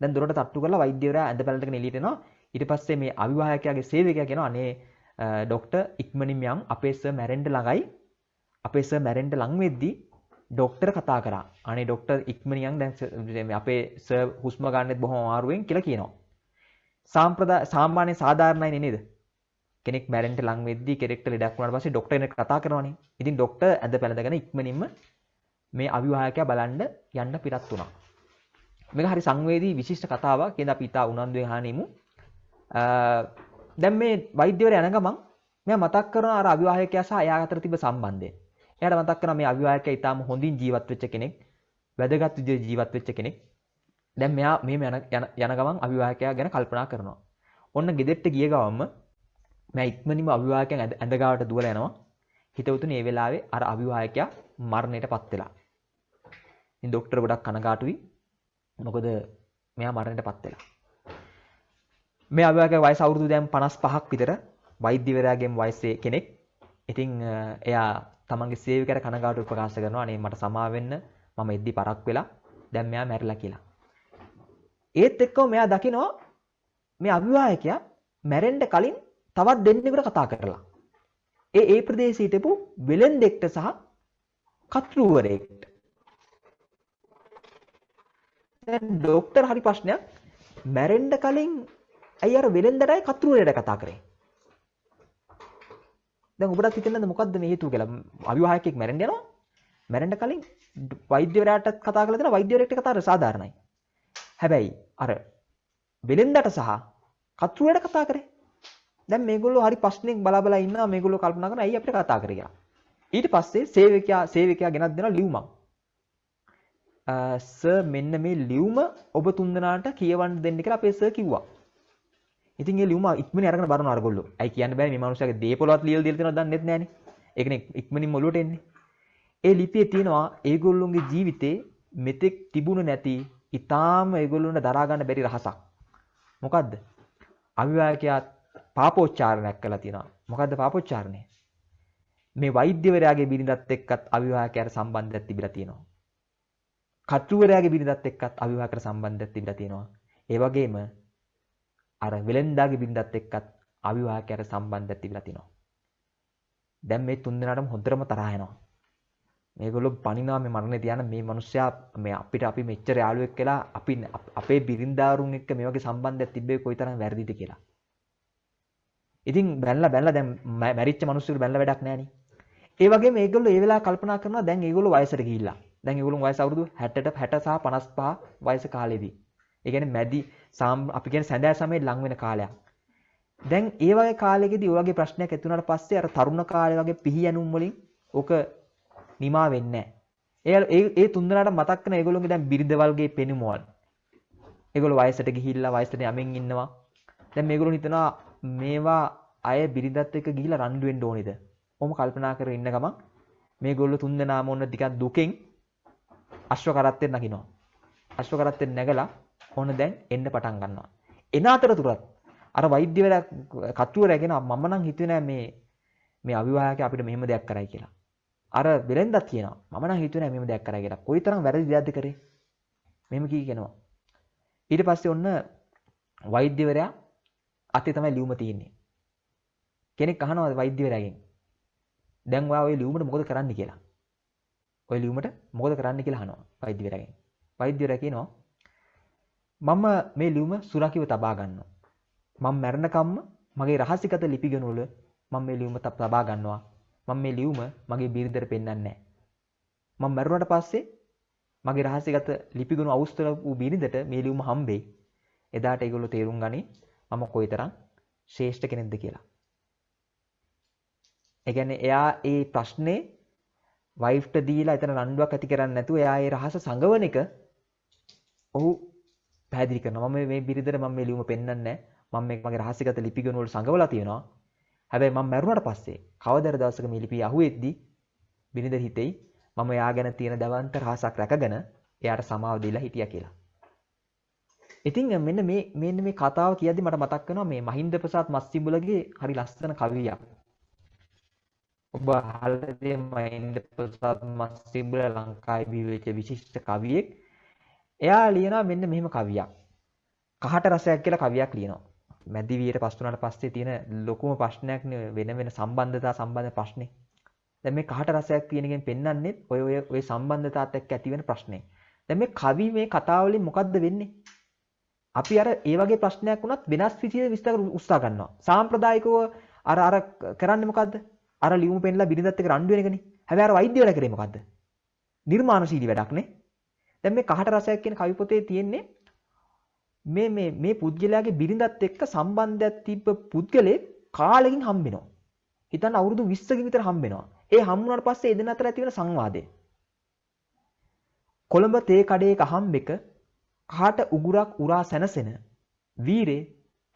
දැන් දොරට තට්ටු කරලා වෛද්‍යවරයා ඇඳ පැළඳගෙන එළියට එනවා. ඊට පස්සේ මේ අවිවාහකයාගේ සේවකයා කියනවා අනේ ડોක්ටර් ඉක්මනින් යන් අපේ සර් මැරෙන්න ළඟයි. අපේ සර් මැරෙන්න ලඟ වෙද්දී ડોක්ටර් කතා කරා. අනේ ડોක්ටර් ඉක්මනින් යන් දැන් අපේ සර් හුස්ම ගන්නෙත් බොහොම අමාරුවෙන් කියලා කියනවා. සාමාන්‍ය සාධාරණයි නේද? කෙනෙක් මැරෙන්න ලඟ වෙද්දී කෙනෙක්ට ලෙඩක් වුණාට පස්සේ ડોක්ටර් කෙනෙක් කතා කරනවානේ. ඉතින් ડોක්ටර් ඇඳ පැළඳගෙන ඉක්මනින්ම මේ අවිවාහකයා බලන්න යන්න පිටත් වුණා. මේක හරි සංවේදී විශිෂ්ට කතාවක්. කියන අපි ඉතා උනන්දුවෙන් අහනිමු. දැන් මේ වෛද්‍යවරයා යන ගමන් මෙයා මතක් කරන අර අවිවාහකයා සහ එයා අතර තිබ්බ සම්බන්ධය. එයාට මතක් කරනවා මේ අවිවාහකයා ඊටාම හොඳින් ජීවත් වෙච්ච කෙනෙක්. වැදගත් විදිහට ජීවත් වෙච්ච කෙනෙක්. දැන් මෙයා මෙහෙම යන ගමන් අවිවාහකයා ගැන කල්පනා කරනවා. ඔන්න ගෙදෙට්ට ගිය ගමන්ම මෙයා ඉක්මනින්ම අවිවාහකයන් ඇඳ ගාවට දුවලා යනවා. හිතවතුනි මේ වෙලාවේ අර අවිවාහකයා මරණයටපත් වෙලා. ඉතින් ડોක්ටර් ගොඩක් කනගාටුයි. මොකද මෙයා මරණයටපත් වෙලා. මේ අවිවාහකගේ වයස අවුරුදු දැන් 55ක් විතර. වෛද්‍යවරයාගෙන් වයසේ කෙනෙක්. ඉතින් එයා තමන්ගේ සේවකයාට කනගාටු ප්‍රකාශ කරනවා අනේ මට සමා වෙන්න මම එද්දි පරක් වෙලා දැන් මෙයා මැරිලා කියලා. ඒත් එක්කම මෙයා දකිනවා මේ අවිවාහකයා මැරෙන්න කලින් තවත් දෙන්නෙකුට කතා කරලා. ඒ ප්‍රදේශයේ හිටපු වෙලෙන්දෙක්ට සහ කතෘවරයෙක්ට. දැන් ડોක්ටර් හරි ප්‍රශ්නයක් මැරෙන්න කලින් ඇයි අර වෙලෙන්දටයි කතෘවරයට කතා කරේ? දැන් ඔබට හිතෙන්නද මොකද්ද මේ හේතුව කියලා? අවිවාහකෙක් මැරෙන්න යනවා. මැරෙන්න කලින් වෛද්‍යවරයාට කතා කරලා දෙනවා. වෛද්‍යවරයෙක්ට කතා කරලා සාධාරණයි. හැබැයි අර වෙලෙන්දට සහ කතෘවරයට කතා කරේ. දැන් මේගොල්ලෝ හරි ප්‍රශ්නෙක් බලා ඉන්නවා. මේගොල්ලෝ කල්පනා කරනවා ඇයි අපිට කතා කරේ කියලා. ඊට පස්සේ සේවකයා ගෙනත් දෙනවා ලියුමක්. සර් මෙන්න මේ ලියුම ඔබ තුන්දෙනාට කියවන්න දෙන්න කියලා අපේ සර් කිව්වා. ඉතින් ඒ ලියුම ඉක්මනින් අරගෙන බලනවා අරගොල්ලෝ. ඇයි කියන්න බෑ මේ මිනිස්සුගේ දේපොළවත් ලියලා දීලා තියෙනවද දන්නෙත් නෑනේ. ඒ කියන්නේ ඉක්මනින් ඔලුවට එන්නේ. ඒ ලිපියේ තියෙනවා ඒගොල්ලොන්ගේ ජීවිතේ මෙතෙක් තිබුණ නැති ඊටාම ඒගොල්ලොන්ට දරා ගන්න බැරි රහසක්. මොකද්ද? අවිවාහකයා පාපෝච්චාරණයක් කළා තියෙනවා. මොකද්ද පාපෝච්චාරණය? මේ වෛද්‍යවරයාගේ බිරිඳත් එක්කත් අවිවාහකයාට සම්බන්ධයක් තිබිලා තියෙනවා. කතුවරයාගේ බිරිඳත් එක්කත් අවිවාහකට සම්බන්ධයක් තිබිලා තියෙනවා. ඒ වගේම අර වෙලෙන්දාගේ බිරිඳත් එක්කත් අවිවාහකයට සම්බන්ධයක් තිබිලා තියෙනවා. දැන් මේ තුන් දෙනාටම හොඳටම තරහ යනවා. මේගොල්ලෝ පණිනවා මේ මරණේ තියන මේ මිනිස්සයා මේ අපිට අපි මෙච්චර යාළුවෙක් කියලා අපි අපේ බිරින්දාරුන් එක්ක මේ වගේ සම්බන්ධයක් තිබ්බේ කොයිතරම් වැරදිද කියලා. ඉතින් බැලලා දැන් මැරිච්ච මිනිස්සුන්ට බැලලා වැඩක් නැහැ නේ. ඒ වගේම මේගොල්ලෝ ඒ වෙලාව කල්පනා කරනවා දැන් ඒගොල්ලෝ වයසට ගිහිල්ලා. දැන් ඒගොල්ලෝ වයස අවුරුදු 60 සහ 55 වයස කාලෙදී. ඒ කියන්නේ මැදි අපි කියන්නේ සැඳෑ සමයේ ලඟ වෙන කාලයක්. දැන් ඒ වගේ කාලෙකදී ඔය වගේ ප්‍රශ්නයක් ඇති වුණාට පස්සේ අර තරුණ කාලේ වගේ පිහියනුම් වලින් ඕක නිමා වෙන්නේ නැහැ. ඒ තුන්දෙනාට මතක් කරන ඒගොල්ලෝගේ දැන් බිරිඳවල්ගේ පෙනුමවල්. ඒගොල්ලෝ වයසට ගිහිල්ලා වයසට යමින් ඉන්නවා. දැන් මේගොල්ලෝ හිතනවා මේවා අය බිරිඳත් එක්ක ගිහිල්ලා රණ්ඩු වෙන්න ඕනේද? ඔහොම කල්පනා කරගෙන ඉන්න ගමන් මේගොල්ලෝ තුන්දෙනාම ඔන්න ටිකක් දුකෙන් අශ්ව කරත්තෙන් නගිනවා. අශ්ව කරත්තෙන් නැගලා ඔන්න දැන් එන්න පටන් ගන්නවා. එන අතරතුරත් අර වෛද්‍යවරයා කතුවරයා කියන මම නම් හිතුවේ නෑ මේ අවිවාහකයා අපිට මෙහෙම දෙයක් කරයි කියලා. අර බෙලෙන්දත් කියනවා මම නම් හිතුවේ නෑ මෙහෙම දෙයක් කරයි කියලා. කොයිතරම් වැරදි දෙයක්ද කරේ? මෙහෙම කියනවා. ඊට පස්සේ ඔන්න වෛද්‍යවරයා අතේ තමයි ලියුම තියෙන්නේ. කෙනෙක් අහනවා වෛද්‍යවරයාගෙන් දැන් ඔයා ওই ලියුමට මොකද කරන්න කියලා. ওই ලියුමට මොකද කරන්න කියලා අහනවා වෛද්‍යවරයාගෙන්. වෛද්‍යවරයා කියනවා මම මේ ලියුම සුරකිව තබා ගන්නවා. මම මැරෙනකම්ම මගේ රහසිගත ලිපිගණු වල මම මේ ලියුම තබා ගන්නවා. මම මේ ලියුම මගේ බිරිඳට පෙන්නන්නේ නැහැ. මම මැරුණාට පස්සේ මගේ රහසිගත ලිපිගණු අවුස්තර වූ බිරිඳට මේ ලියුම හම්බෙයි. එදාට ඒගොල්ලෝ තේරුම් ගනි මම කොයිතරම් ශ්‍රේෂ්ඨ කෙනෙක්ද කියලා. ඒ කියන්නේ එයා ඒ ප්‍රශ්නේ වයිෆ්ට දීලා එතන රණ්ඩුවක් ඇති කරන්නේ නැතුව එයා ඒ රහස සංගවන එක ඔහු පැහැදිලි කරනවා. මම මේ බිරිඳට මම මේ ලියුම පෙන්නන්නේ නැහැ. මම මේක මගේ රහසිගත ලිපිගණු වල සංගවලා තියෙනවා. හැබැයි මම මැරුණාට පස්සේ කවදාද දවසක මේ ලිපිය අහුවෙද්දි බිරිඳ හිතෙයි මම එයා ගැන තියෙන දවන්ත රහසක් රැකගෙන එයාට සමාව දීලා හිටියා කියලා. ඉතින් මෙන්න මේ කතාව කියද්දි මට මතක් වෙනවා මේ මහින්ද ප්‍රසාද් මස්සිඹුලගේ හරි ලස්සන කවියක්. ඔබ අහලා තියෙන මහින්ද ප්‍රසාද් මස්සිඹුල ලංකාවේ බිහිවෙච්ච විශිෂ්ට කවියෙක්. එයා ලියනවා මෙන්න මෙහෙම කවියක්. කහට රසයක් කියලා කවියක් ලියනවා. මැදිවියට පස් වුණාට පස්සේ තියෙන ලොකුම ප්‍රශ්නයක් වෙන සම්බන්ධතා සම්බන්ධ ප්‍රශ්නේ. දැන් මේ කහට රසයක් කියන එකෙන් පෙන්වන්නේ ඔය සම්බන්ධතාවත් එක්ක ඇති වෙන ප්‍රශ්නේ. දැන් මේ කවි මේ කතාවලින් මොකද්ද වෙන්නේ? අපි අර ඒ වගේ ප්‍රශ්නයක් වුණත් වෙනස් විදිහට විස්තර උත්සාහ ගන්නවා. සාම්ප්‍රදායිකව අර කරන්නේ මොකද්ද? අර ලියුම පෙන්නලා බිරිඳත් එක්ක රණ්ඩු වෙන එකනේ. හැබැයි අර වෛද්‍යවරයා කරේ මොකද්ද? නිර්මාණශීලී වැඩක් නේ. දැන් මේ කහට රසයක් කියන කවි පොතේ තියෙන්නේ මේ පුද්ගලයාගේ බිරිඳත් එක්ක සම්බන්ධයක් තිබ්බ පුද්ගලෙක් කාලෙකින් හම්බෙනවා. හිතන්න අවුරුදු 20කින් විතර හම්බෙනවා. ඒ හම්බුනාට පස්සේ එදෙන අතර ඇති වෙන සංවාදය. කොළඹ තේ කඩේක හම්බෙක කාට උගුරක් උරා සැනසෙන වීරේ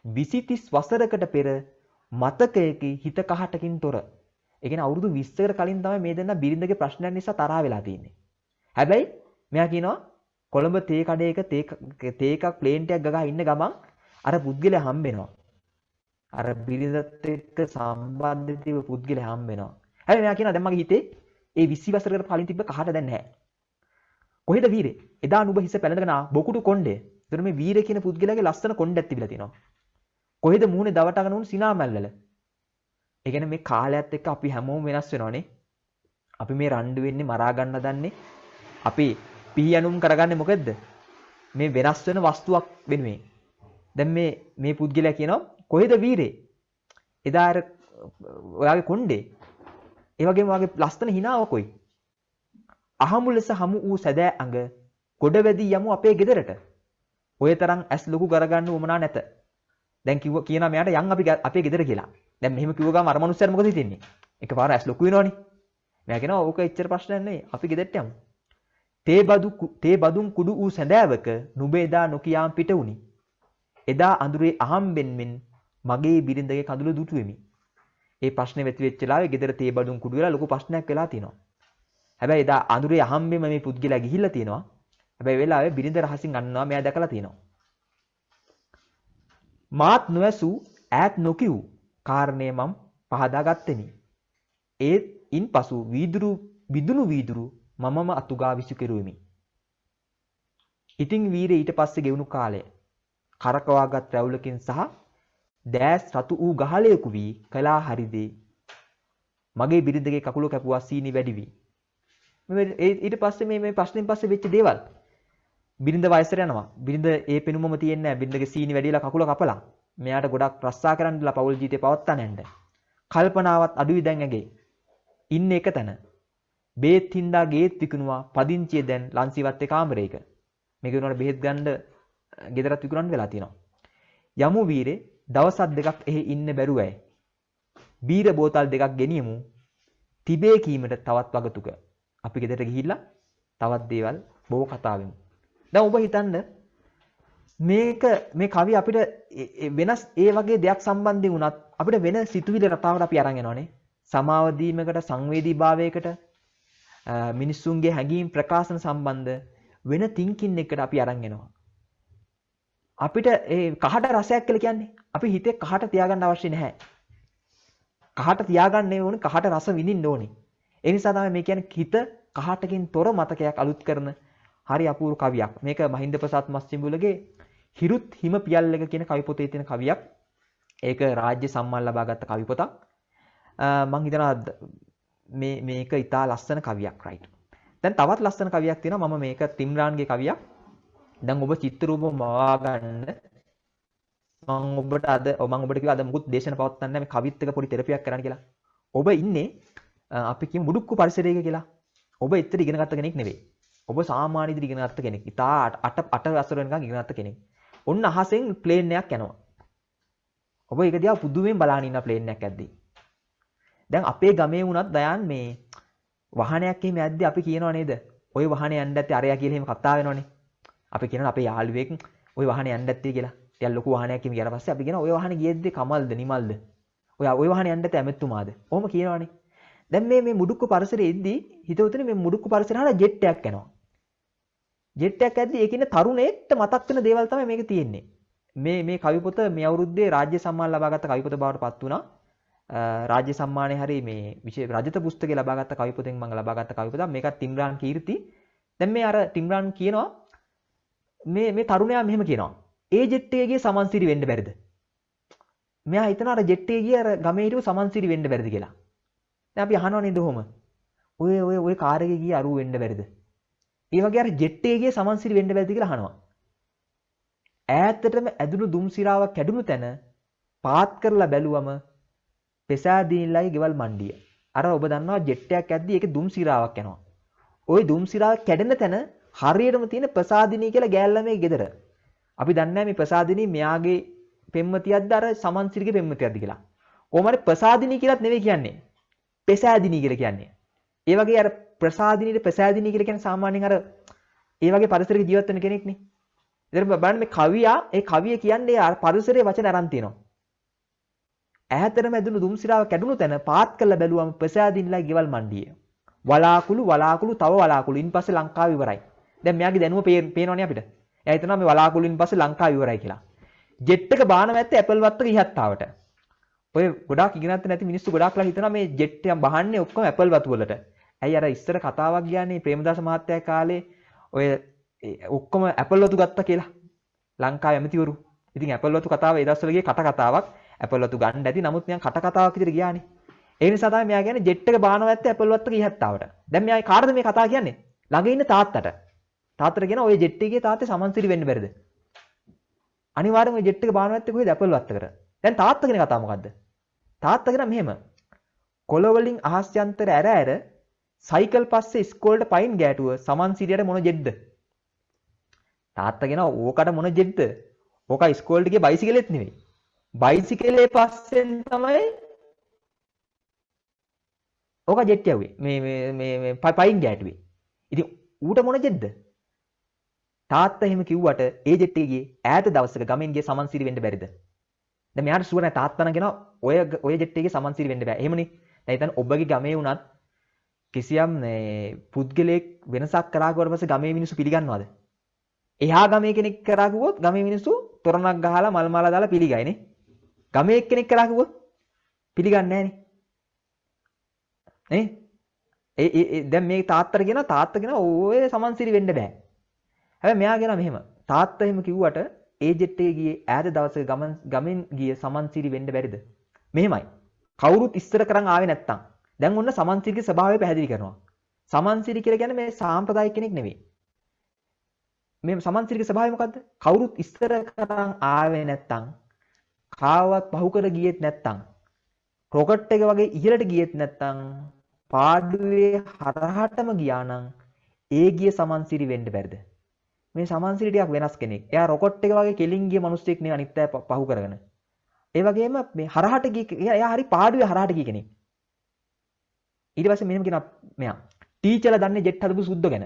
20-30 වසරකට පෙර මතකයක හිත කහටකින් තොර. ඒ කියන්නේ අවුරුදු 20කට කලින් තමයි මේ දෙන්නා බිරිඳගේ ප්‍රශ්නයක් නිසා තරහ වෙලා තියෙන්නේ. හැබැයි මෙයා කියනවා කොළඹ තේ කඩේක තේ එකක් ප්ලේන් එකක් ගගා ඉන්න ගමන් අර පුද්ගලයා හම්බෙනවා. අර බිරිඳත් එක්ක සම්බන්ධ තිබු පුද්ගලයා හම්බෙනවා. හැබැයි මෙයා කියනවා දැන් මගේ හිතේ ඒ 20 වසරකට කලින් තිබ්බ කහට දැන් නැහැ. කොහෙද වීරේ? එදා නුඹ හිස පැලඳගෙන බොකුටු කොණ්ඩේ. එතන මේ වීරේ කියන පුද්ගලයාගේ ලස්සන කොණ්ඩයක් තිබිලා තියෙනවා. කොහෙද මූණේ දවටගෙන උන් සිනාමැල්වල. ඒ කියන්නේ මේ කාලයත් එක්ක අපි හැමෝම වෙනස් වෙනවනේ. අපි මේ රණ්ඩු වෙන්නේ මරා ගන්න දන්නේ. අපි පිහියනුම් කරගන්නේ මොකද්ද? මේ වෙනස් වෙන වස්තුවක් වෙනුවෙන්. දැන් මේ පුද්ගලයා කියනවා කොහෙද වීරේ? එදා අර ඔයාගේ කොණ්ඩේ. ඒ වගේම ඔයාගේ ලස්සන හිනාව කොයි? අහමු ලෙස හමු වූ සැදෑ අඟ ගොඩ වැදී යමු අපේ ගෙදරට. ඔය තරම් ඇස් ලොකු කරගන්න උවමනා නැත. දැන් කියනවා මෙයාට යන් අපි අපේ ගෙදර කියලා. දැන් මෙහෙම කිව්ව ගමන් අර මනුස්සයාට මොකද හිතෙන්නේ? එකපාර ඇස් ලොකු වෙනවනේ. මෙයා කියනවා ඕක එච්චර ප්‍රශ්නයක් නෙවෙයි. අපි ගෙදරට යමු. තේ බදුන් කුඩු වූ සැඳෑවක නුඹේදා නොකියාම් පිට වුනි. එදා අඳුරේ අහම්බෙන් මෙන් මගේ බිරිඳගේ කඳුළු දුටුවෙමි. ඒ ප්‍රශ්නේ වෙති වෙච්ච වෙලාවේ ගෙදර තේ බඩුන් කුඩු වෙලා ලොකු ප්‍රශ්නයක් වෙලා තියෙනවා. හැබැයි එදා අඳුරේ අහම්බෙම මේ පුද්ගලයා ගිහිල්ලා තියෙනවා. හැබැයි වෙලාවේ බිරිඳ රහසින් අන්නවා මෙයා දැකලා තියෙනවා. මාත් නොඇසූ ඈත් නොකිව් කාරණේ මම පහදා ගත්තෙමි. ඒත් ඉන්පසු විදුණු වීදුරු මමම අතුගා විසු කෙරුවෙමි. ඉතින් වීරේ ඊට පස්සේ ගෙවුණු කාලය කරකවාගත් රැවුලකින් සහ දැස් රතු වූ ගහලයකු වී කලා හරිදේ මගේ බිරිඳගේ කකුල කැපුවා සීනි වැඩි වී. ඊට පස්සේ මේ ප්‍රශ්නෙන් පස්සේ වෙච්ච දේවල් බිරිඳ වයසට යනවා. බිරිඳ ඒ පෙනුමම තියෙන්නේ නැහැ. බිරිඳගේ සීනි වැඩිලා කකුල කපලා. මෙයාට ගොඩක් රස්සා කරන්නලා පෞල් ජීවිතේ පවත්තා නැන්ද. කල්පනාවත් අඩුයි දැන් ඇගේ. ඉන්නේ එක තැන. බේත් හින්දා ගේත් විකුණුවා පදිංචිය දැන් ලන්සිවත්තේ කාමරයක. මේක වෙනකොට බෙහෙත් ගන්න ගෙදරත් විකුණන්න වෙලා තියෙනවා. යමු වීරේ දවසක් දෙකක් එහි ඉන්න බැරුව ඇයි. බීර බෝතල් දෙකක් ගෙනියමු. තිබේ කීමට තවත් වගතුක. අපි ගෙදරට ගිහිල්ලා තවත් දේවල් බොහෝ කතා වෙමු. දැන් ඔබ හිතන්න මේක මේ කවිය අපිට වෙනස් ඒ වගේ දෙයක් සම්බන්ධයෙන් වුණත් අපිට වෙන සිතුවිලි රටාවට අපි අරන් යනවානේ. සමාව දීමකට සංවේදීභාවයකට මිනිස්සුන්ගේ හැඟීම් ප්‍රකාශන සම්බන්ධ වෙන තින්කින් එකට අපි අරන් එනවා. අපිට ඒ කහට රසයක් කියලා කියන්නේ අපි හිතේ කහට තියාගන්න අවශ්‍ය නැහැ. කහට තියාගන්න ඕනේ කහට රස විඳින්න ඕනේ. ඒ නිසා තමයි මේ කියන්නේ හිත කහටකින් තොර මතකයක් අලුත් කරන හරි අපූර්ව කවියක්. මේක මහින්ද ප්‍රසාද් මස්චිඹුලගේ හිරුත් හිම පියල්ලක කියන කවි පොතේ තියෙන කවියක්. ඒක රාජ්‍ය සම්මාන ලබාගත් කවි පොතක්. මම හිතනවා මේක ඉතා ලස්සන කවියක් right. දැන් තවත් ලස්සන කවියක් තියෙනවා. මම මේක තිම්රාන්ගේ කවියක්. දැන් ඔබ චිත්‍ර රූප මවා ගන්න මම ඔබට කිව්වා අද මුකුත් දේශන පවත්වන්න මේ කවිත් එක පොඩි තෙරපියක් කරන්න කියලා. ඔබ ඉන්නේ අපි කියමු මුඩුක්කු පරිසරයක කියලා. ඔබ ඉතින් ඉගෙන ගත්ත කෙනෙක් නෙවෙයි. ඔබ සාමාන්‍ය ඉදිරි ඉගෙන ගත්ත කෙනෙක්. ඉතා අට වසර වෙනකන් ඉගෙන ගත්ත කෙනෙක්. ඔන්න අහසෙන් ප්ලේන් එකක් යනවා. ඔබ ඒක දිහා පුදුමෙන් බලාගෙන ඉන්න ප්ලේන් එකක් ඇද්දි. දැන් අපේ ගමේ වුණත් දයන් මේ වාහනයක් එහෙම ඇද්දි අපි කියනවා නේද? ওই වාහනේ යන්න ඇත්තේ අරයා කියලා එහෙම කතා වෙනවනේ. අපි කියනවා අපේ යාළුවෙක් ওই වාහනේ යන්න ඇත්තේ කියලා. ටිකක් ලොකු වාහනයක් එහෙම ගියාට පස්සේ අපි කියනවා ওই වාහනේ ගියෙද්දි කමල්ද නිමල්ද? ඔය වාහනේ යන්න ඇත්තේ ඇමෙත්තුමාද? ඔහොම කියනවනේ. දැන් මේ මුඩුක්කු පරිසරයේ ඉද්දි හිතවතුනේ මේ මුඩුක්කු පරිසරය හරහා ජෙට් එකක් යනවා. ජෙට් එකක් ඇද්දි ඒකින තරුණයෙක්ට මතක් වෙන දේවල් තමයි මේකේ තියෙන්නේ. මේ කවි පොත මේ අවුරුද්දේ රාජ්‍ය සම්මාන ලබාගත් කවි පොත බවට පත් වුණා. රාජ්‍ය සම්මානයේ හරි මේ විශේෂ රජත පුස්තකේ ලබාගත් කවි පොතෙන් මම ලබාගත් කවි පොතක්. මේකත් තිම්රාන් කීර්ති. දැන් මේ අර තිම්රාන් කියනවා මේ තරුණයා මෙහෙම කියනවා. ඒ ජෙට් එකේ ගිය සමන්සිරි වෙන්න බැරිද? මෙයා හිතනවා අර ජෙට් එකේ ගිය අර ගමේ හිටපු සමන්සිරි වෙන්න බැරිද කියලා. දැන් අපි අහනවා නේද ඔහොම? ඔය කාර් එකේ ගිය අරුව වෙන්න බැරිද? ඒ වගේ අර ජෙට් එකේ ගිය සමන්සිරි වෙන්න බැරිද කියලා අහනවා. ඈතටම ඇදුණු දුම් සිරාවක් කැඩුණු තැන පාත් කරලා බැලුවම පෙසාදීන්ලයි ගෙවල් මණ්ඩිය. අර ඔබ දන්නවා ජෙට් එකක් ඇද්දි ඒකේ දුම් සිරාවක් යනවා. ওই දුම් සිරාව කැඩෙන තැන හරියටම තියෙන ප්‍රසාදිනී කියලා ගෑල්ලා ගෙදර. අපි දන්නේ මේ ප්‍රසාදිනී මෙයාගේ පෙම්මතියක්ද අර සමන්සිරිගේ පෙම්මතියක්ද කියලා. කොහොමද ප්‍රසාදිනී කියලාත් නෙවෙයි කියන්නේ. පෙසාදිනී කියලා කියන්නේ. ඒ වගේ අර ප්‍රසාදිනීට පෙසාදිනී කියලා කියන්නේ සාමාන්‍යයෙන් අර ඒ වගේ පරිසරයක ජීවත් වෙන කෙනෙක්නේ. ඉතින් බලන්න මේ කවියා ඒ කවිය කියන්නේ අර පරිසරයේ වචන අරන් තියෙනවා. ඈතටම ඇදුණු දුම් සිරාව කැඩුණු තැන පාත් කරලා බැලුවම ප්‍රසාදිනීලා ගෙවල් මණ්ඩිය. වලාකුළු තව වලාකුළු ඉන්පස්සේ ලංකාව ඉවරයි. දැන් මෙයාගේ දැනුම පේනවනේ අපිට. එයා හිතනවා මේ වලාකුළුන් පස්සේ ලංකාව ඉවරයි කියලා. ජෙට් එක බානවා ඇත්තේ ඇපල් වත්තක ඉහත්තාවට. ඔය ගොඩාක් ඉගෙනත් නැති මිනිස්සු ගොඩාක්ලා හිතනවා මේ ජෙට් එක බහන්නේ ඔක්කොම ඇපල් වතු වලට. ඇයි අර ඉස්සර කතාවක් ගියානේ ප්‍රේමදාස මහත්තයා කාලේ ඔය ඔක්කොම ඇපල් වතු ගත්තා කියලා. ලංකාවේ ඇමතිවරු. ඉතින් ඇපල් වතු කතාව ඒ දවස්වල ගියේ කතාවක්. ඇපල් වතු ගන්න ඇති. නමුත් නිකන් කතාවක් විදිහට ගියානේ. ඒ නිසා තමයි මෙයා කියන්නේ ජෙට් එක බානවා ඇත්තේ ඇපල් වත්තක ඉහත්තාවට. දැන් මෙයා කාටද මේ කතාව කියන්නේ? ළඟ ඉන්න තාත්තට. තාත්තට කියන ඔය ජෙට් එකේ තාත්තේ සමන්සිරි වෙන්න බැරිද? අනිවාර්යෙන්ම ඔය ජෙට් එක බානවා ඇත්තේ කොහෙද ඇපල් වත්තකට. දැන් තාත්තා කියන කතාව මොකද්ද? තාත්තා කියන මෙහෙම. කොළ වලින් අහස් යන්ත්‍ර ඇර සයිකල් පස්සේ ඉස්කෝලේට පයින් ගෑටුව සමන්සිරියට මොන ජෙට්ද? තාත්තා කියන ඕකට මොන ජෙට්ද? ඕක ඉස්කෝලේට ගිය බයිසිකලෙත් නෙවෙයි. බයිසිකලේ පස්සෙන් තමයි ඕක ජෙට් යවුවේ. මේ පයින් ගෑටුවේ. ඉතින් ඌට මොන ජෙට්ද? තාත්තා එහෙම කිව්වට ඒ ජෙට් එකේ ඈත දවසක ගමෙන් ගිය සමන්සිරි වෙන්න බැරිද? දැන් මෙයාට ෂුවර් නැහැ තාත්තා නම් කියනවා ඔය ජෙට් එකේ සමන්සිරි වෙන්න බෑ. එහෙමනේ. දැන් හිතන්න ඔබගේ ගමේ වුණත් කිසියම් පුද්ගලයෙක් වෙනසක් කරා කිව්වට පස්සේ ගමේ මිනිස්සු පිළිගන්නවද? එහා ගමේ කෙනෙක් කරා කිව්වොත් ගමේ මිනිස්සු තොරණක් ගහලා මල් මාලා දාලා පිළිගයිනේ. ගමේ එක්කෙනෙක් කරා කිව්වොත් පිළිගන්නේ නැහනේ. දැන් මේ තාත්තට කියනවා ඔය සමන්සිරි වෙන්න බෑ. හැබැයි මෙයා කියනවා මෙහෙම. තාත්තා එහෙම කිව්වට ඒ ජෙට් එකේ ගියේ ඈත දවසක ගමෙන් ගිය සමන්සිරි වෙන්න බැරිද? මෙහෙමයි. කවුරුත් ඉස්සර කරන් ආවේ නැත්තම් දැන් ඔන්න සමන්සිරිගේ ස්වභාවය පැහැදිලි කරනවා. සමන්සිරි කියලා කියන්නේ මේ සාම්ප්‍රදායික කෙනෙක් නෙවෙයි. මේ සමන්සිරිගේ ස්වභාවය මොකද්ද? කවුරුත් ඉස්සර කරන් ආවේ නැත්තම් කාවත් පහු කර ගියෙත් නැත්තම් රොකට් එක වගේ ඉහළට ගියෙත් නැත්තම් පාඩුවේ හරහටම ගියා නම් ඒ ගිය සමන්සිරි වෙන්න බැරිද? මේ සමන්සිරි ටිකක් වෙනස් කෙනෙක්. එයා රොකට් එක වගේ කෙලින් ගිය මිනිස්සෙක් නෙවෙයි අනිත් අය පහු කරගෙන. ඒ වගේම මේ හරහට ගිය එයා හරි පාඩුවේ හරහට ගිය කෙනෙක්. ඊට පස්සේ මෙහෙම කියනවා මෙයා ටීචර්ලා දන්නේ ජෙට් හදපු සුද්ද ගැන.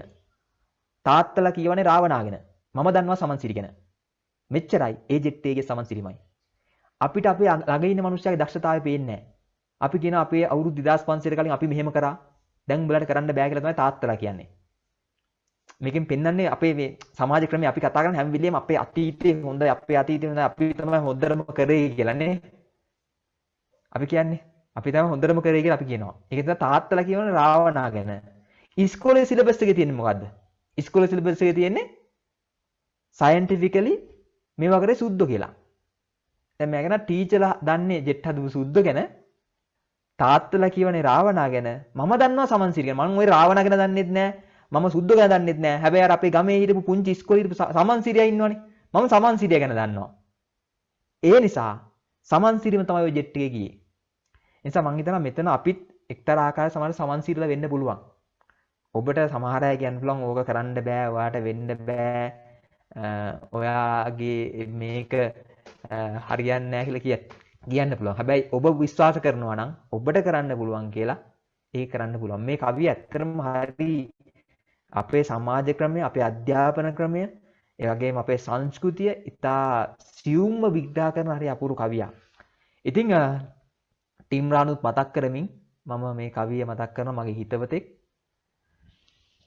තාත්තලා කියවනේ රාවණා ගැන. මම දන්නවා සමන්සිරි ගැන. මෙච්චරයි ඒ ජෙට් එකේ සමන්සිරිමයි. අපිට අපේ ළඟ ඉන්න මිනිස්සයාගේ දක්ෂතාවය පේන්නේ නැහැ. අපි කියනවා අපේ අවුරුදු 2500 කලින් අපි මෙහෙම කරා. දැන් උඹලට කරන්න බෑ කියලා තමයි තාත්තලා කියන්නේ. මේකෙන් පෙන්වන්නේ අපේ මේ සමාජ ක්‍රමයේ අපි කතා කරන හැම වෙලෙම අපේ අතීතයේ හොඳයි අපේ අතීතේ හොඳයි අපි තමයි හොඳටම කරේ කියලා නේ. අපි කියන්නේ අපි තමයි හොඳටම කරේ කියලා අපි කියනවා. ඒක තමයි තාත්තලා කියවන රාවණා ගැන. ඉස්කෝලේ සිලබස් එකේ තියෙන්නේ මොකද්ද? ඉස්කෝලේ සිලබස් එකේ තියෙන්නේ සයන්ටිෆිකලි මේ වගේ සුද්ධ කියලා. දැන් මම කියන ටීචර්ලා දන්නේ ජෙට් හදපු සුද්ධ ගැන තාත්තලා කියවනේ රාවණා ගැන මම දන්නවා සමන්සිරි ගැන. මම ওই රාවණා ගැන දන්නෙත් නෑ. මම සුද්ධ ගැන දන්නෙත් නෑ. හැබැයි අර අපේ ගමේ හිටපු පුංචි ඉස්කෝලේ හිටපු සමන්සිරියා ඉන්නවනේ. මම සමන්සිරියා ගැන දන්නවා. ඒ නිසා සමන්සිරිම තමයි ওই ජෙට් එකේ ගියේ. ඒ නිසා මම හිතනවා මෙතන අපිත් එක්තරා ආකාරයක සමහර සමන්සිරිලා වෙන්න පුළුවන්. ඔබට සමහර අය කියන්න පුළුවන් ඕක කරන්න බෑ, ඔයාට වෙන්න බෑ. ඔයාගේ මේක හරියන්නේ නැහැ කියලා කියන්න පුළුවන්. හැබැයි ඔබ විශ්වාස කරනවා නම් ඔබට කරන්න පුළුවන් කියලා ඒක කරන්න පුළුවන්. මේ කවිය ඇත්තටම හරි අපේ සමාජ ක්‍රමය, අපේ අධ්‍යාපන ක්‍රමය, ඒ වගේම අපේ සංස්කෘතිය ඉතා සියුම්ව විග්‍රහ කරන හරි අපූර්ව කවියක්. ඉතින් ටීම් රානුත් මතක් කරමින් මම මේ කවිය මතක් කරනවා මගේ හිතවතෙක්.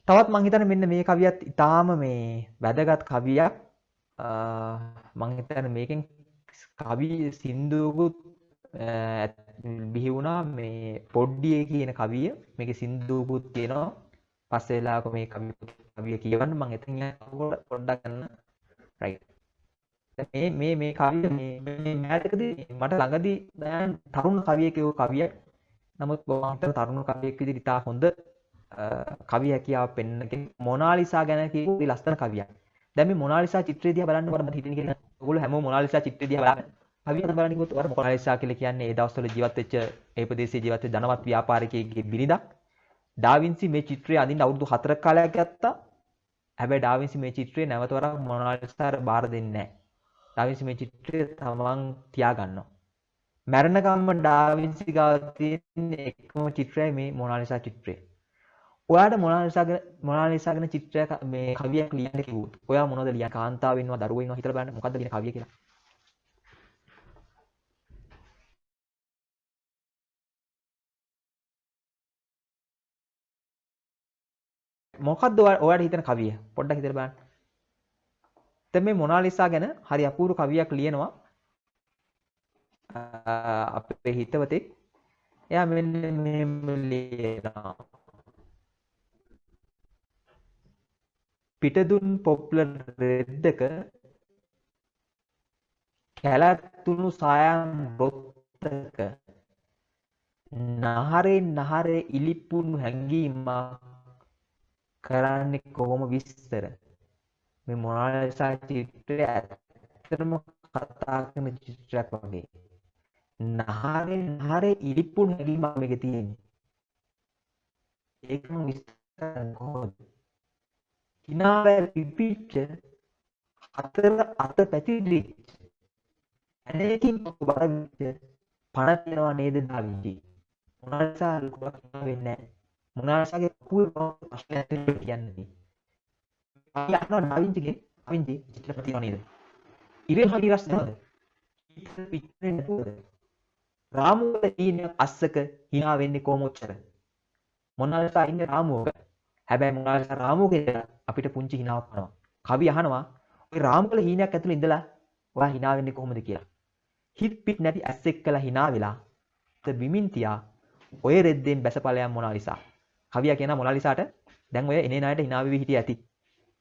තවත් මම හිතන්නේ මෙන්න මේ කවියත් ඉතාම මේ වැදගත් කවියක්. මම හිතන්නේ මේකෙන් කවි සින්දුවකුත් බිහි වුණා මේ පොඩ්ඩියේ කියන කවිය. මේකේ සින්දුවකුත් තියෙනවා. පස්සේ වෙලාවක මේ කවිය කියවන්න මම එතන පොඩ්ඩක් ගන්න. රයිට්. මේ කවිය මේ මෑතකදී මට ළඟදී දැන් තරුණ කවියෙක් කියව කවියක්. නමුත් මට තරුණ කවියෙක් විදිහට ඉතා හොඳ කවි හැකියාව පෙන්නන මොනාලිසා ගැන කියපු ලස්සන කවියක්. දැන් මේ මොනාලිසා චිත්‍රය දිහා බලන්න මට හිතෙන කෙනා ඔයගොල්ලෝ හැමෝම මොනාලිසා චිත්‍රය දිහා බලන්න. කවිය අද බලන්න කිව්වොත් ඔයාලා මොනාලිසා කියලා කියන්නේ ඒ දවස්වල ජීවත් වෙච්ච ඒ ප්‍රදේශයේ ජීවත් වෙච්ච ධනවත් ව්‍යාපාරිකයෙක්ගේ බිරිඳක්. ඩාවින්සි මේ චිත්‍රය අඳින්න අවුරුදු 4ක කාලයක් ගත්තා. හැබැයි ඩාවින්සි මේ චිත්‍රය නැවත වරක් මොනාලිසාට බාර දෙන්නේ නැහැ. ඩාවින්සි මේ චිත්‍රය තමන් තියාගන්නවා. මරණකම්ම ඩාවින්සි ගාව තියෙන එකම චිත්‍රය මේ මොනාලිසා චිත්‍රය. ඔයාට මොනාලිසා ගැන චිත්‍රයක් මේ කවියක් ලියන්න කිව්වොත් ඔයා මොනවද ලියන්නේ? කාන්තාව ඉන්නවා, දරුවෝ ඉන්නවා හිතලා බලන්න මොකද්ද ලියන කවිය කියලා. මොකද්ද ඔයාට හිතන කවිය? පොඩ්ඩක් හිතලා බලන්න. දැන් මේ මොනාලිසා ගැන හරි අපූර්ව කවියක් ලියනවා අපේ හිතවතෙක්. එයා මෙන්න මෙහෙම ලියනවා. පිටදුන් පොප්ලර් රෙද්දක කැලතුණු සායම් රොත්තක නහරේ ඉලිප්පුණු හැංගීමක් කරන්නේ කොහොම විස්තර. මේ මොනාලිසා චිත්‍රය ඇත්තටම කතා කරන චිත්‍රයක් වගේ. නහරේ ඉලිප්පුණු හැංගීමක් මේකේ තියෙන්නේ. ඒකම විස්තර කොහොමද? කිනාවැල් පිපිච්ච අතර අත පැතිරිච්ච ඇනේකින් බර විච්ච පණ තියනවා නේද ඩාවින්චි. මොනාලිසා ලකුණක් වෙන්නේ නැහැ. මොනාලිසාගේ පූර්ව ප්‍රශ්නයක් කියන්නේ. අපි අහනවා ඩාවින්චිගේ ඩාවින්චි චිත්‍රපට තියනවා නේද? ඉරේ හරි රස නේද? පිච්චෙන්නේ නැතුවද? රාමුවල හීනයක් අස්සක hina වෙන්නේ කොහොමොච්චර? මොනාලිසා ඉන්නේ රාමුවක. හැබැයි මොනාලිසා රාමුවක ඉඳලා අපිට පුංචි hinaවක් කරනවා. කවි අහනවා ඔය රාමුවල හීනයක් ඇතුළේ ඉඳලා ඔයා hina වෙන්නේ කොහොමද කියලා. හිත් පිට නැති ඇස් එක්කලා hina වෙලා බිමින් තියා ඔය රෙද්දෙන් බැසපලයන් මොනාලිසා. කවියා කියනවා මොනාලිසාට දැන් ඔය එනේ නායට hina වෙවි හිටිය ඇති.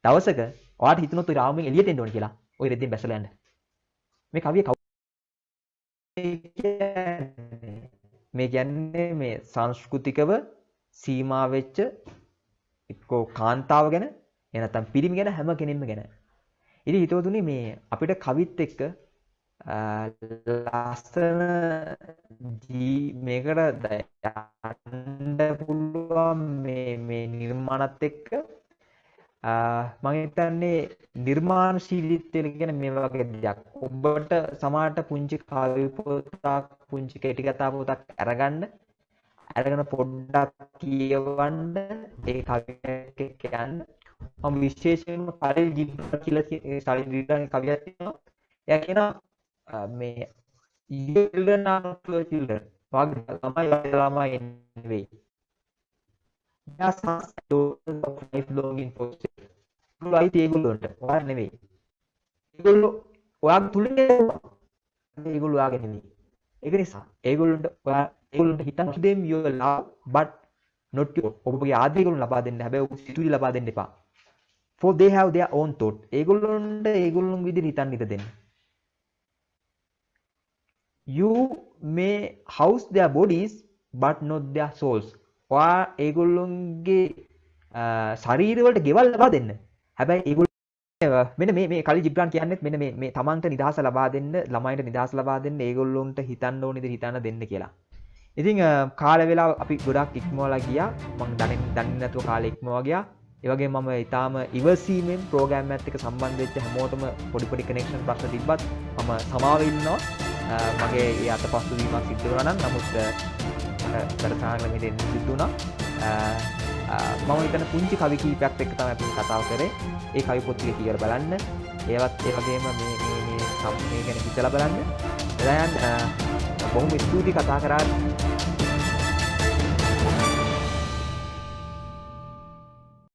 දවසක ඔයාට හිතුනොත් ඔය රාමුවෙන් එළියට එන්න ඕනේ කියලා. ඔය රෙද්දෙන් බැසලා යන්න. මේ කවිය මේ කියන්නේ මේ සංස්කෘතිකව සීමා වෙච්ච එක්කෝ කාන්තාව ගැන එහෙ නැත්නම් පිරිමි ගැන හැම කෙනෙක්ම ගැන. ඉතින් හිතවතුනි මේ අපිට කවිත් එක්ක ලස්සන මේකට යන්න පුළුවන් මේ නිර්මාණත් එක්ක මම හිතන්නේ නිර්මාණශීලීත්වය කියන මේ වගේ දෙයක්. ඔබට සමහරට පුංචි කවි පොතක් පුංචි කෙටි කතා පොතක් අරගෙන පොඩ්ඩක් කියවන්න ඒ කවියක් එක්ක යන්න. මම විශේෂයෙන්ම කලින් ජීවිත කියලා සලින් රීඩන් කවියක් තියෙනවා. එයා කියනවා මේ children are not your children. වාගේ ළමයි නෙවෙයි. ලයිෆ්ලෝගින් පොස්ට් ඒගොල්ලොන්ට ඔයාලා නෙවෙයි. ඒගොල්ලෝ ඔයාගේ තුලින් ඒගොල්ලෝ ඔයාගේ නෙවෙයි. ඒක නිසා ඒගොල්ලොන්ට හිතන්න them your love but not your ඔබගේ ආදරය ඒගොල්ලෝ ලබා දෙන්න. හැබැයි ඔබ සිතුවිලි ලබා දෙන්න එපා. For they have their own thought. ඒගොල්ලොන්ට ඒගොල්ලොන් විදිහට හිතන්න ඉඩ දෙන්න. You may house their bodies but not their souls. ඔයා ඒගොල්ලොන්ගේ ශරීර වලට ගෙවල් ලබා දෙන්න. හැබැයි ඒගොල්ලෝ මෙන්න මේ කලි ජිබ්‍රාන් කියන්නේත් මෙන්න මේ තමන්ට නිදහස ලබා දෙන්න, ළමයින්ට නිදහස ලබා දෙන්න, ඒගොල්ලොන්ට හිතන්න ඕන විදිහට හිතන්න දෙන්න කියලා. ඉතින් කාල වේලාව අපි ගොඩක් ඉක්මවලා ගියා. මම දන්නේ නැතුව කාලේ ඉක්මවා ගියා. ඒ වගේම මම ඊටාම ඉවසීමෙන් ප්‍රෝග්‍රෑම් එකත් එක්ක සම්බන්ධ වෙච්ච හැමෝටම පොඩි කනෙක්ෂන් ප්‍රශ්න තිබ්බත් මම සමාව ඉන්නවා. මගේ ඒ අතපසු වීමක් සිද්ධ වුණා නම් නමුත් කරසාහන මෙතෙන් සිද්ධ වුණා. මම හිතන පුංචි කවි කීපයක් එක්ක තමයි අපි කතාව කරේ. ඒ කවි පොත් ටික කියලා බලන්න. ඒවත් ඒ වගේම මේ ගැන හිතලා බලන්න. එදායන් බොහොම ස්තුතියි කතා කරා